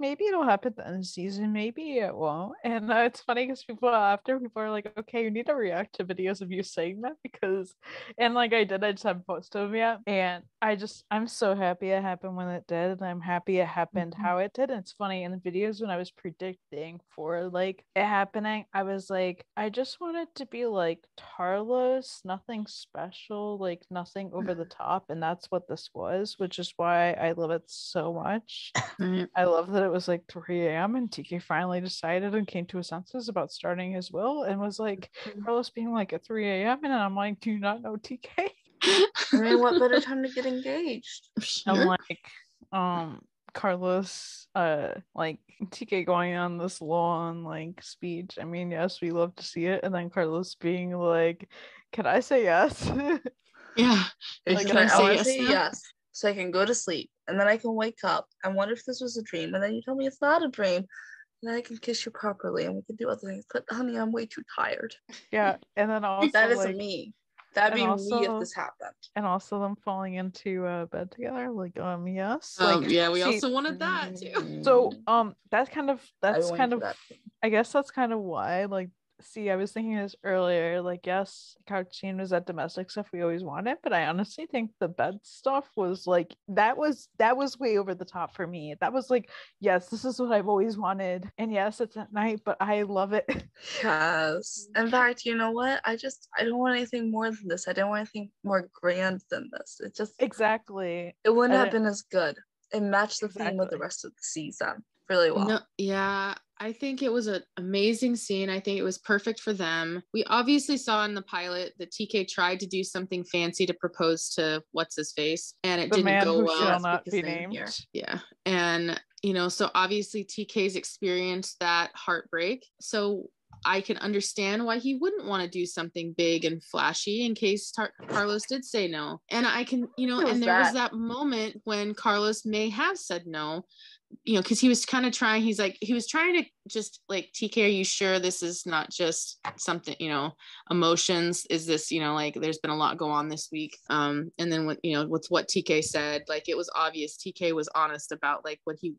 maybe it'll happen at the end of the season, maybe it won't. And it's funny because people are like, okay, you need to react to videos of you saying that, because and like I just haven't posted them yet, and I'm so happy it happened when it did, and I'm happy it happened how it did. And it's funny, in the videos when I was predicting for like it happening, I was like, I just want it to be like Tarlos, nothing special, like nothing over the top, and that's what this was, which is why I love it so much. I love that it was like 3 a.m. and TK finally decided and came to his senses about starting his will, and was like Carlos being like at 3 a.m. and I'm like, do you not know TK? I mean, what better time to get engaged? I'm like, Carlos, like TK going on this long like speech. I mean, yes, we love to see it, and then Carlos being like, "Can I say yes?" Yeah, like, can I say say yes, so I can go to sleep, and then I can wake up and wonder if this was a dream, and then you tell me it's not a dream, and then I can kiss you properly, and we can do other things. But honey, I'm way too tired. Yeah, and then also that is like, me. That'd be also, me if this happened. And also them falling into bed together, like yes, yeah, we also wanted that too. So that's kind of that. I guess that's kind of why, like, see, I was thinking this earlier, like, yes, couch scene was that domestic stuff we always wanted, but I honestly think the bed stuff was like that was way over the top for me. That was like, yes, this is what I've always wanted, and yes, it's at night, but I love it. Yes. In fact, you know what? I don't want anything more than this. I don't want anything more grand than this. It just exactly. It wouldn't have been as good. It matched the theme with the rest of the season really well. No, yeah, I think it was an amazing scene. I think it was perfect for them. We obviously saw in the pilot that TK tried to do something fancy to propose to what's his face, and it didn't go well. Shall not be named. Here. Yeah, and so obviously TK's experienced that heartbreak, so I can understand why he wouldn't want to do something big and flashy in case Carlos did say no. And I can, and there was that moment when Carlos may have said no, because he was kind of trying, he was trying to just like, TK, are you sure this is not just something, emotions? Is this, like there's been a lot go on this week. And then with what TK said, like it was obvious TK was honest about like what he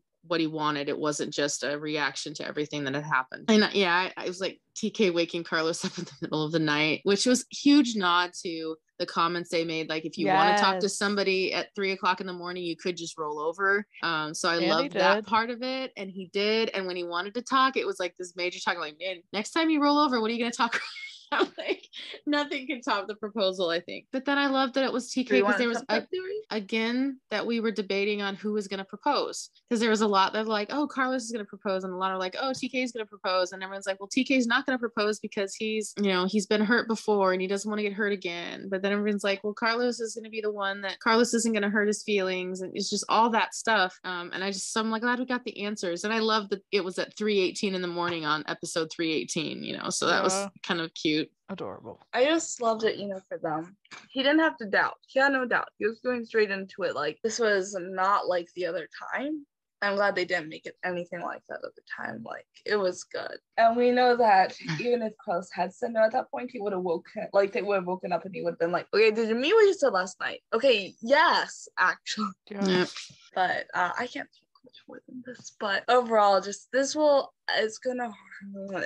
wanted. It wasn't just a reaction to everything that had happened. And I was like, TK waking Carlos up in the middle of the night, which was huge nod to the comments they made. Like, if you want to talk to somebody at 3:00 in the morning, you could just roll over. So I loved that part of it. And he did. And when he wanted to talk, it was like this major talk. Like, man, next time you roll over, what are you going to talk about? Like, nothing can top the proposal, I think. But then I loved that it was TK, because there was again that we were debating on who was going to propose, because there was a lot that were like, oh, Carlos is going to propose, and a lot are like, oh, TK is going to propose, and everyone's like, well, TK is not going to propose because he's been hurt before and he doesn't want to get hurt again. But then everyone's like, well, Carlos is going to be the one that Carlos isn't going to hurt his feelings, and it's just all that stuff. And so I'm like, glad we got the answers, and I love that it was at 3:18 in the morning on episode 318. So that was kind of cute. Adorable. I just loved it, for them. He didn't have to doubt. He had no doubt. He was going straight into it. Like, this was not like the other time. I'm glad they didn't make it anything like that at the time. Like, it was good. And we know that even if Carlos had said no at that point, he would have woken, like, they would have woken up and he would have been like, okay, did you mean what you said last night? Okay, yes, actually. Yeah. But I can't much more than this, but overall, just it's gonna,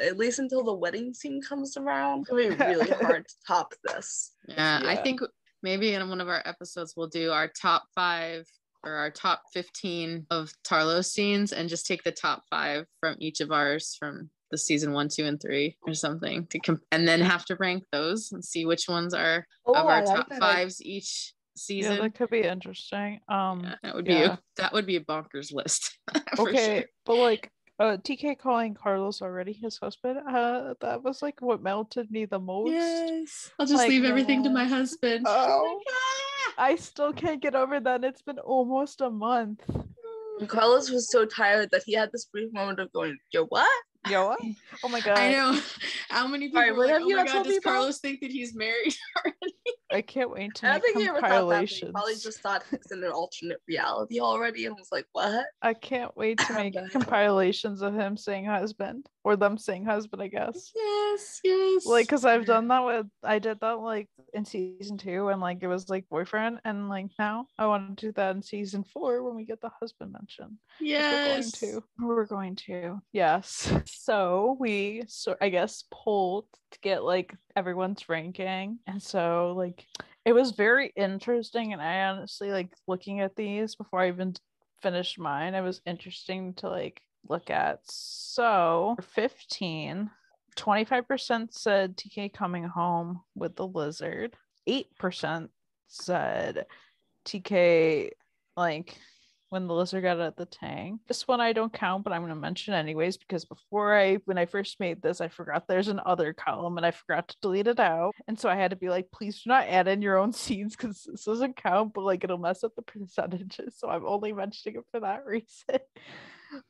at least until the wedding scene comes around, it's gonna be really hard to top this. I think maybe in one of our episodes we'll do our top 5 or our top 15 of Tarlos scenes, and just take the top 5 from each of ours from the season 1, 2, and 3 or something and then have to rank those and see which ones are of our top 5s each season. Yeah, that could be interesting. That would be a bonkers list. Okay, sure. but like TK calling Carlos already his husband, that was like what melted me the most. Yes, I'll just leave everything to my husband. Oh, I still can't get over that. It's been almost a month. And Carlos was so tired that he had this brief moment of going, yo, what? Yo, what? Oh my god. I know. How many people are like, oh my god, does Carlos think that he's married already? I can't wait to make compilations. He probably just thought he's in an alternate reality already and was like, what? I can't wait to make compilations of him saying husband, or them saying husband, I guess. Yes. Like, because I did that like in season 2, and like it was like boyfriend, and like now I want to do that in season 4 when we get the husband mention. Yes. We're going to. Yes. So I guess polled to get like everyone's ranking, and so like it was very interesting, and I honestly like looking at these before I even finished mine. It was interesting to like look at. So for 15, 25% said TK coming home with the lizard. 8% said TK like when the lizard got out of the tank. This one I don't count, but I'm going to mention anyways, because when I first made this, I forgot there's an other column and I forgot to delete it out. And so I had to be like, please do not add in your own scenes because this doesn't count, but like it'll mess up the percentages. So I'm only mentioning it for that reason.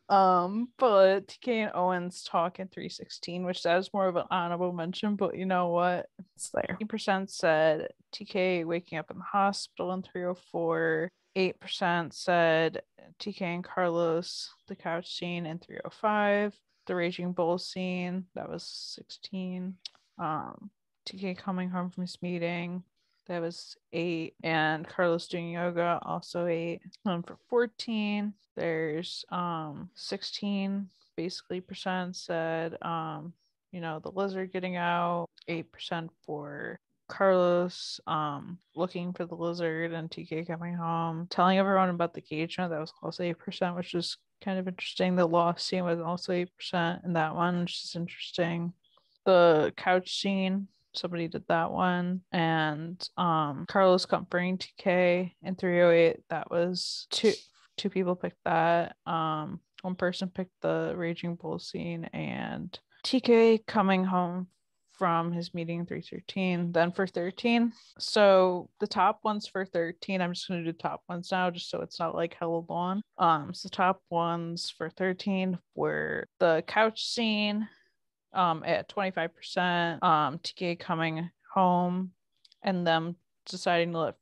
But TK and Owens talk in 316, which that is more of an honorable mention, but you know what? It's there. 8% said TK waking up in the hospital in 304. 8% said TK and Carlos, the couch scene in 305. The Raging Bull scene, that was 16. TK coming home from his meeting, that was 8. And Carlos doing yoga, also 8. For 14, there's 16 basically percent said the lizard getting out. 8% for Carlos looking for the lizard, and TK coming home, telling everyone about the engagement. That was also 8%, which is kind of interesting. The lost scene was also 8% in that one, which is interesting. The couch scene, somebody did that one. And Carlos comforting TK in 308, that was two people picked that. One person picked the Raging Bull scene, and TK coming home from his meeting in 313. Then for 13, so the top ones for 13, I'm just going to do top ones now just so it's not like hella long. So top ones for 13 were the couch scene at 25%, TK coming home and them deciding to let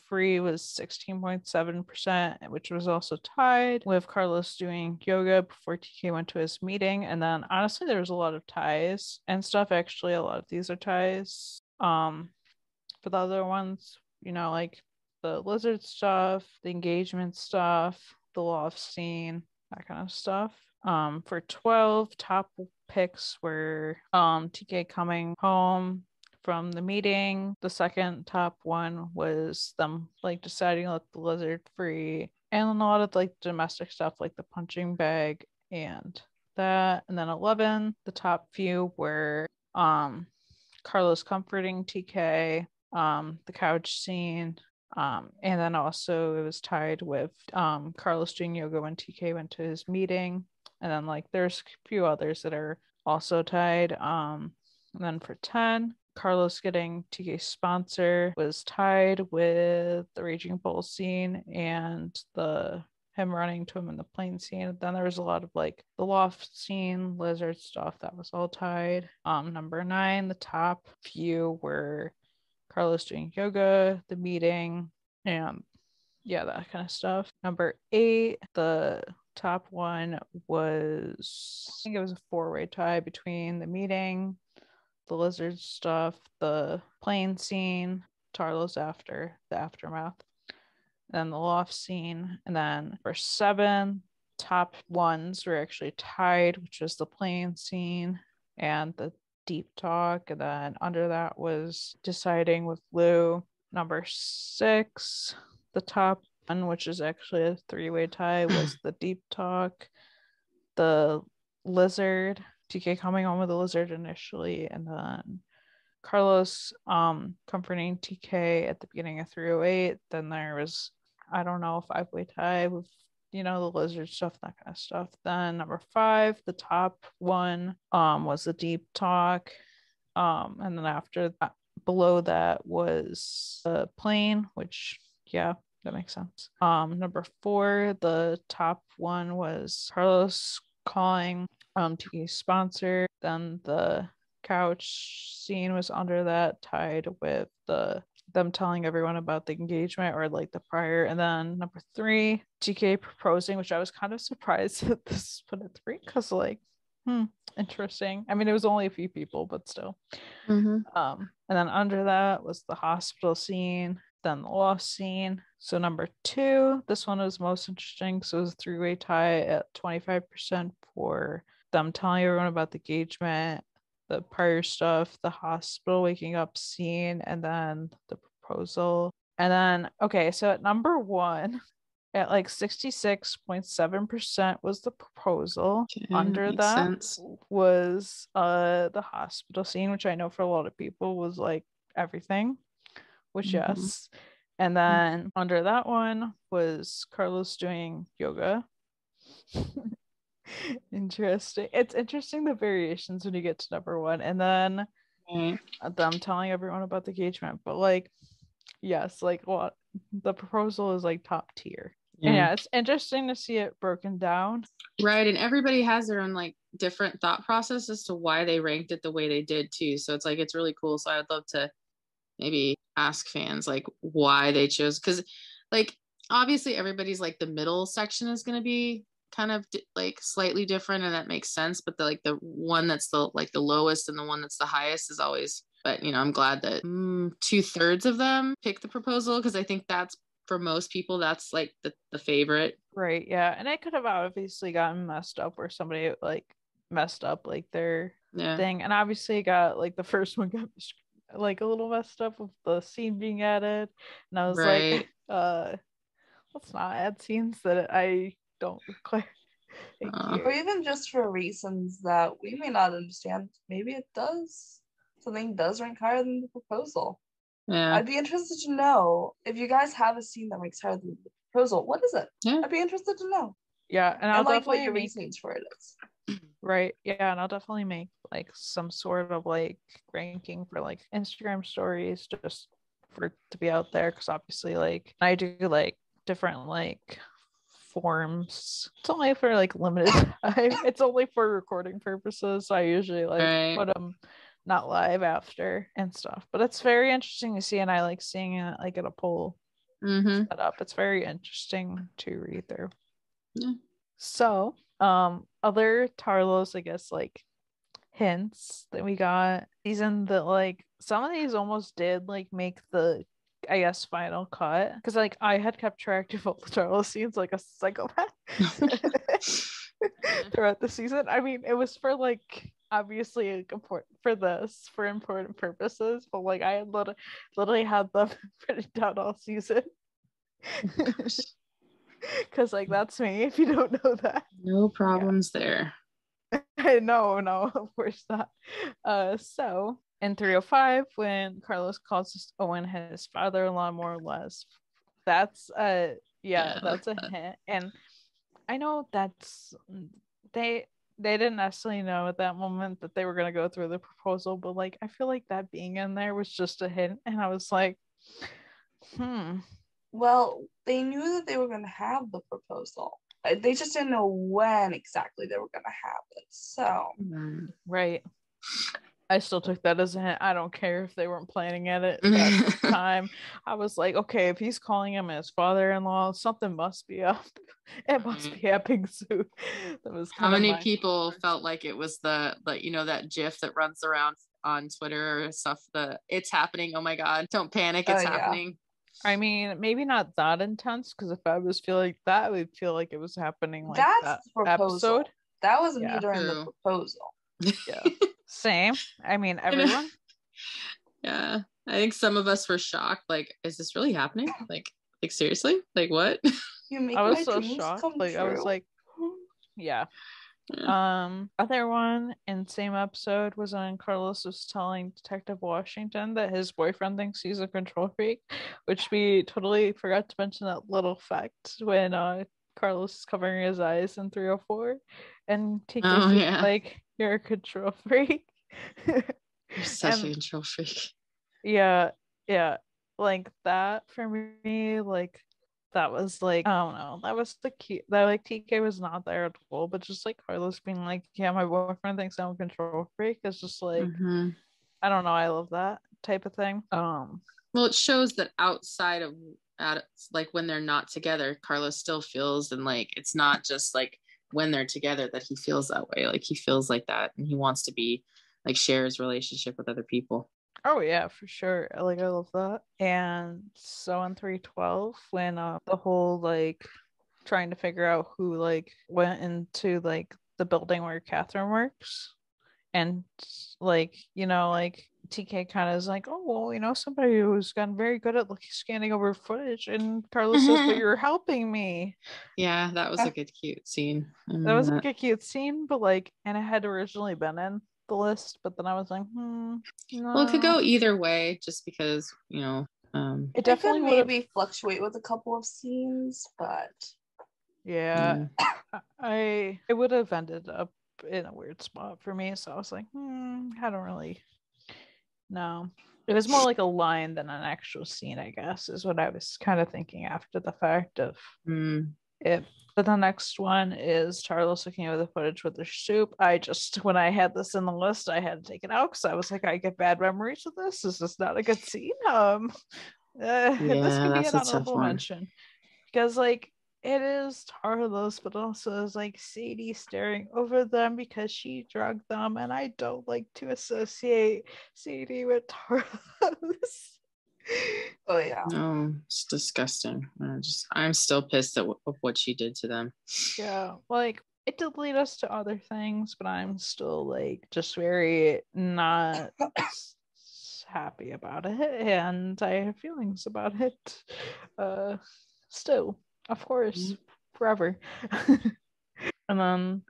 free was 16.7%, which was also tied with Carlos doing yoga before TK went to his meeting. And then honestly, there was a lot of ties and stuff. Actually, a lot of these are ties. For the other ones, like the lizard stuff, the engagement stuff, the loft scene, that kind of stuff. For 12, top picks were TK coming home from the meeting. The second top one was them like deciding to let the lizard free, and a lot of like domestic stuff like the punching bag and that. And then 11, the top few were Carlos comforting TK, the couch scene, and then also it was tied with Carlos doing yoga when TK went to his meeting. And then like there's a few others that are also tied. And then for 10, Carlos getting TK's sponsor was tied with the Raging Bull scene and him running to him in the plane scene. Then there was a lot of like the loft scene, lizard stuff, that was all tied. Number 9, the top few were Carlos doing yoga, the meeting, and yeah, that kind of stuff. Number 8, the top one was, I think it was a 4-way tie between the meeting, the lizard stuff, the plane scene, Tarlos after the aftermath, and the loft scene. And then for 7, top ones were actually tied, which was the plane scene and the deep talk. And then under that was deciding with Lou. Number 6, the top one, which is actually a 3-way tie, was the deep talk, the lizard, TK coming home with the lizard initially, and then Carlos comforting TK at the beginning of 308. Then there was, I don't know, a 5-way tie with the lizard stuff, that kind of stuff. Then number 5, the top one was the deep talk, and then after that, below that was the plane, which yeah, that makes sense. Number 4, the top one was Carlos calling TK's sponsor. Then the couch scene was under that, tied with them telling everyone about the engagement or like the prior. And then number 3, TK proposing, which I was kind of surprised that this is put at 3 because like interesting. I mean, it was only a few people, but still. And then under that was the hospital scene, then the loft scene. So number 2, this one was most interesting. So it was a 3-way tie at 25% for them telling everyone about the engagement, the prior stuff, the hospital waking up scene, and then the proposal. And then, okay, so at number 1, at like 66.7% was the proposal. Okay, under that sense. was the hospital scene, which I know for a lot of people was like everything, which yes. And then under that one was Carlos doing yoga. Interesting. It's interesting the variations when you get to number 1, and then them telling everyone about the engagement. But like, yes, like what the proposal is like top tier. Yeah, it's interesting to see it broken down. Right, and everybody has their own like different thought process as to why they ranked it the way they did too. So it's like it's really cool. So I would love to maybe ask fans like why they chose, because like obviously everybody's like the middle section is going to be kind of like slightly different, and that makes sense, but the one that's the like the lowest and the one that's the highest is always, but I'm glad that 2/3 of them pick the proposal, because I think that's, for most people, that's like the favorite. Right, yeah. And it could have obviously gotten messed up where somebody like messed up like their thing, and obviously got like the first one got like a little messed up with the scene being added, and I was like let's not add scenes that I don't require. Thank you. Or even just for reasons that we may not understand, maybe it does, something does rank higher than the proposal. I'd be interested to know if you guys have a scene that ranks higher than the proposal. What is it? I'd be interested to know. Yeah, and I'll like definitely what your reasons for it is. Right. Yeah, and I'll definitely make like some sort of like ranking for like Instagram stories just for it to be out there, because obviously like I do like different like forms. It's only for like limited time. It's only for recording purposes. So I usually like put them not live after and stuff. But it's very interesting to see, and I like seeing it like in a poll set up. It's very interesting to read through. Yeah. So, other Tarlos, I guess, like hints that we got season that like some of these almost did like make the, I guess, final cut, because like I had kept track of all the Tarlos scenes like a psychopath throughout the season. I mean, it was for like obviously like, for important purposes, but like I had literally had them printed down all season. Because like that's me, if you don't know that. No problems there. No, of course not. So in 305, when Carlos calls Owen his father-in-law, more or less, that's that's a hint. And I know that's they didn't necessarily know at that moment that they were gonna go through the proposal, but like I feel like that being in there was just a hint, and I was like, Well, they knew that they were gonna have the proposal. They just didn't know when exactly they were gonna have it. So right. I still took that as a hint. I don't care if they weren't planning at it at that time. I was like, okay, if he's calling him his father-in-law, something must be up. It must be happening soon. That was how many people felt like it was the like, you know, that GIF that runs around on Twitter or stuff, the it's happening, oh my god, don't panic, it's happening. I mean, maybe not that intense, because if I was feeling that, I would feel like it was happening like that's that episode. That was me during the proposal. Yeah. Same. I mean, everyone. Yeah. I think some of us were shocked. Like, is this really happening? Like seriously? Like what? I was so shocked. Like true. I was like, yeah. Other one in same episode was when Carlos was telling Detective Washington that his boyfriend thinks he's a control freak, which we totally forgot to mention that little fact when Carlos is covering his eyes in 304 and TK's like, you're a control freak. You're such a control freak. Yeah, like that for me, like that was like, I don't know, that was the key. That like TK was not there at all, but just like Carlos being like, yeah, my boyfriend thinks I'm a control freak is just like, I don't know, I love that type of thing. Well, it shows that outside of like when they're not together, Carlos still feels, and like it's not just like when they're together that he feels that way. Like he feels like that, and he wants to be like share his relationship with other people. Oh yeah, for sure. Like I love that. And so in 312, when the whole like trying to figure out who like went into like the building where Catherine works, and like, you know, like TK kind of is like, oh well, you know, somebody who's gotten very good at like scanning over footage, and Carlos says, but you're helping me. Yeah, that was a good cute scene. That was like a cute scene, but like, and it had originally been in the list, but then I was like, no. Well, it could go either way, just because, you know, it definitely could maybe fluctuate with a couple of scenes, but yeah. It would have ended up in a weird spot for me, so I was like, I don't really know. It was more like a line than an actual scene, I guess, is what I was kind of thinking after the fact of it. But the next one is Tarlos looking over the footage with the soup. When I had this in the list, I had to take it out because I was like, I get bad memories of this. This is not a good scene. This could be an honorable mention, because like it is Tarlos, but also is like Sadie staring over them because she drugged them, and I don't like to associate Sadie with Tarlos. Oh yeah. No, it's disgusting. I'm still pissed at what she did to them. Yeah, like it did lead us to other things, but I'm still like just very not happy about it, and I have feelings about it. Still, of course, forever. And then,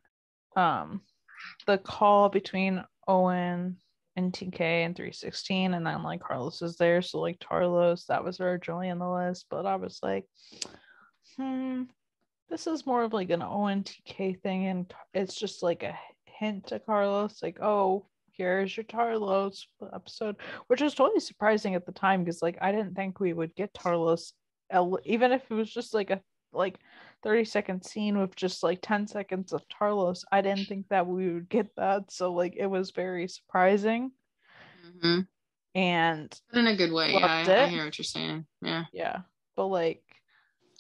the call between Owen and TK and 316, and then like Carlos is there, so like Tarlos, that was originally in the list, but I was like, this is more of like an Owen TK thing, and it's just like a hint to Carlos, like, oh, here's your Tarlos episode, which was totally surprising at the time, because like I didn't think we would get Tarlos, even if it was just like a 30-second scene with just like 10 seconds of Tarlos. I didn't think that we would get that, so like it was very surprising. Mm-hmm. And But in a good way. Yeah, loved I it. hear what you're saying. Yeah. Yeah, but like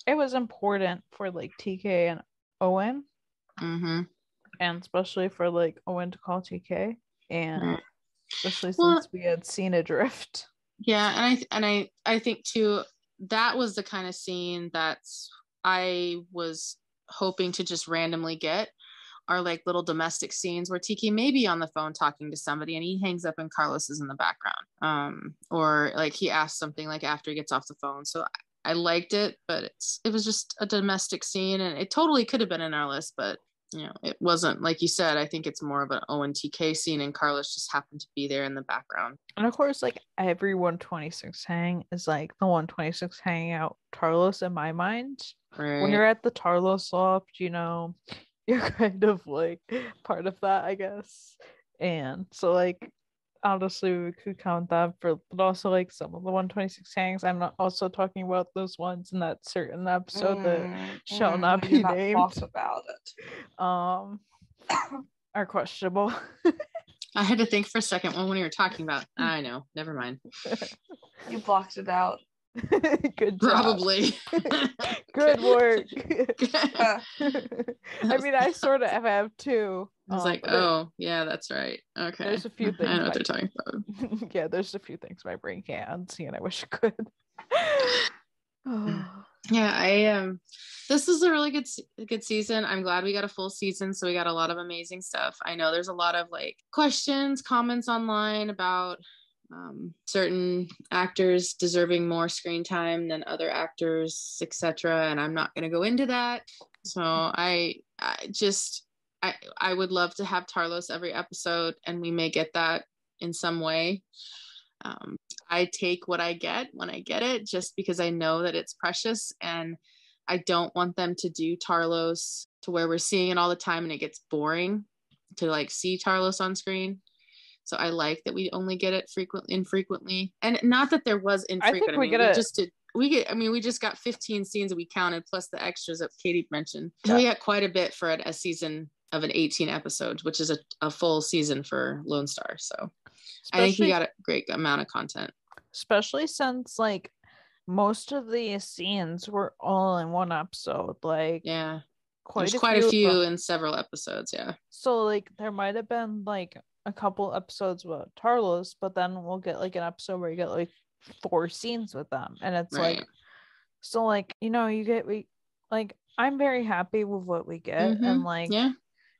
it was important for like TK and Owen, Mm-hmm. and especially for like Owen to call TK, and Right. especially Well, since we had seen a drift. yeah, and I think too that was the kind of scene that's I was hoping to just randomly get are like little domestic scenes where Tiki may be on the phone talking to somebody and he hangs up and Carlos is in the background. Or like he asks something like after he gets off the phone. So I liked it, but it was just a domestic scene and it totally could have been in our list, but it wasn't. Like you said, I think it's more of an ONTK scene and Carlos just happened to be there in the background. And of course, like every 126 hang is like the 126 hanging out Tarlos in my mind. Right. When you're at the Tarlos loft, you're kind of like part of that, I guess. And so like honestly we could count that for, but also like some of the 126 hangs. I'm not also talking about those ones in that certain episode that shall not be named. Talk about it. Are questionable. I had to think for a second when you were talking about. I know, never mind. You blocked it out. Good job. Probably. Good work. I mean, I sort of have too. I was like, oh, yeah, that's right. Okay. There's a few things. I know what they're talking about. Yeah, there's a few things my brain can't unsee, and I wish it could. Yeah, this is a really good season. I'm glad we got a full season, so we got a lot of amazing stuff. I know there's a lot of like questions, comments online about certain actors deserving more screen time than other actors, etc. And I'm not going to go into that. So I would love to have Tarlos every episode, and we may get that in some way. I take what I get when I get it, just because I know that it's precious, and I don't want them to do Tarlos to where we're seeing it all the time and it gets boring to like see Tarlos on screen. So I like that we only get it infrequently, and not that there was infrequent. We just got 15 scenes that we counted plus the extras that Katie mentioned. So we got quite a bit for a season of an 18 episodes, which is a full season for Lone Star. So I think we got a great amount of content. Especially since like most of the scenes were all in one episode. Like yeah, there's quite a few in several episodes. Yeah. So like there might have been like a couple episodes with Tarlos, but then we'll get like an episode where you get like 4 scenes with them, and it's right. Like so like I'm very happy with what we get, and like yeah.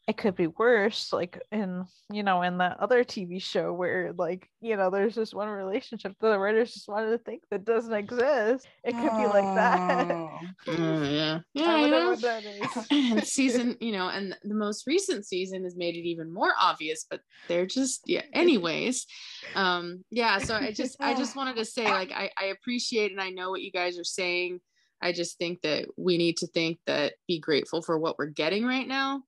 It could be worse, like in the other TV show where like there's just one relationship that the writers just wanted to think that doesn't exist. It could be like that. Yeah. I wonder what that is. And season, and the most recent season has made it even more obvious, but they're just anyways. Yeah, so I just wanted to say, like, I appreciate and I know what you guys are saying. I just think that we need to be grateful for what we're getting right now.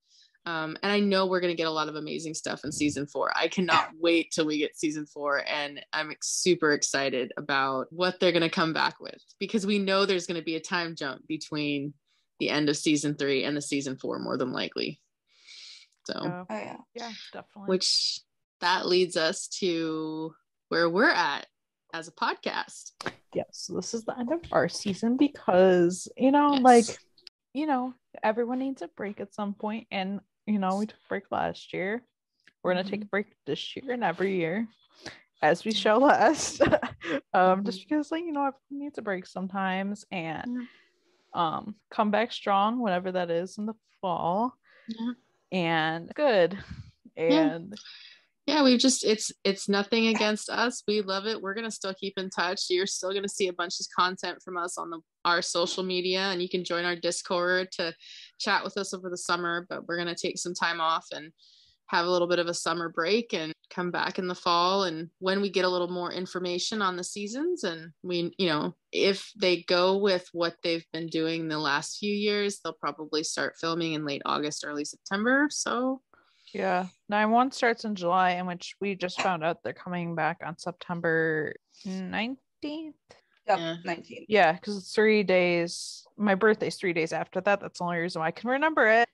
And I know we're going to get a lot of amazing stuff in season 4. I cannot wait till we get season 4. And I'm super excited about what they're going to come back with, because we know there's going to be a time jump between the end of season 3 and the season 4, more than likely. So, yeah, definitely. Which that leads us to where we're at as a podcast. Yes. So this is the end of our season because, everyone needs a break at some point, and we took a break last year. We're gonna take a break this year and every year as we show last. Just because everyone needs a break sometimes, and come back strong whenever that is in the fall. And good. And yeah, we've just it's nothing against us. We love it. We're gonna still keep in touch. You're still gonna see a bunch of content from us on our social media, and you can join our Discord to chat with us over the summer. But we're gonna take some time off and have a little bit of a summer break and come back in the fall. And when we get a little more information on the seasons, and we, if they go with what they've been doing the last few years, they'll probably start filming in late August, early September. So. Yeah, 9-1 starts in July, in which we just found out they're coming back on September 19th. Yep, 19th. Yeah, because it's 3 days. My birthday's 3 days after that. That's the only reason why I can remember it.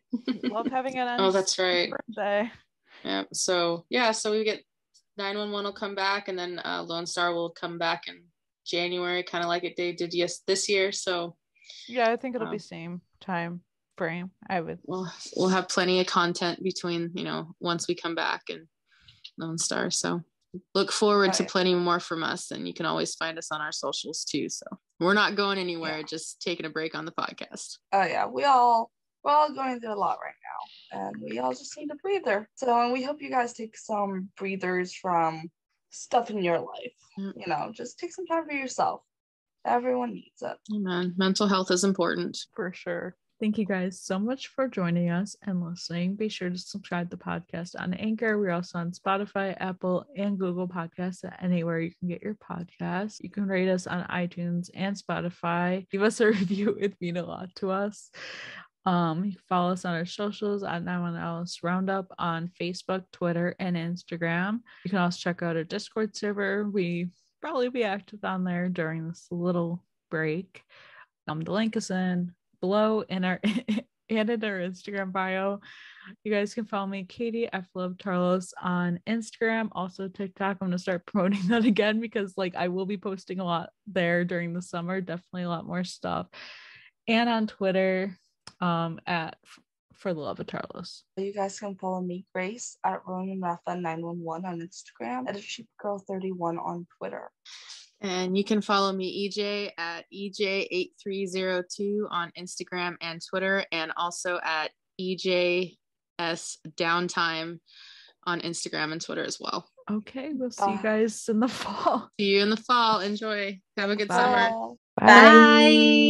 Love having it on. Oh, that's right. Birthday. Yeah. So we get 911 will come back, and then Lone Star will come back in January, kind of like they did this year. So yeah, I think it'll be same time frame. I would. We'll have plenty of content between, once we come back and Lone Star. So look forward to plenty more from us, and you can always find us on our socials too. So we're not going anywhere, just taking a break on the podcast. Oh yeah, we're all going through a lot right now, and we all just need a breather. So, and we hope you guys take some breathers from stuff in your life. Just take some time for yourself. Everyone needs it. Amen. Mental health is important. For sure. Thank you guys so much for joining us and listening. Be sure to subscribe to the podcast on Anchor. We're also on Spotify, Apple, and Google Podcasts, anywhere you can get your podcasts. You can rate us on iTunes and Spotify. Give us a review. It'd mean a lot to us. You can follow us on our socials at 911 Roundup on Facebook, Twitter, and Instagram. You can also check out our Discord server. We probably be active on there during this little break. The link is in below in our and in our Instagram bio. You guys can follow me, Katie F Love Tarlos, on Instagram, also TikTok. I'm gonna start promoting that again because I will be posting a lot there during the summer, definitely a lot more stuff, and on Twitter at For the Love of Tarlos. You guys can follow me, Grace, at RomanRafa911 on Instagram, at SheepGirl31 on Twitter. And you can follow me, EJ, at EJ8302 on Instagram and Twitter, and also at EJS Downtime on Instagram and Twitter as well. Okay, we'll see you guys in the fall. See you in the fall. Enjoy. Have a good Bye. summer. Bye. Bye.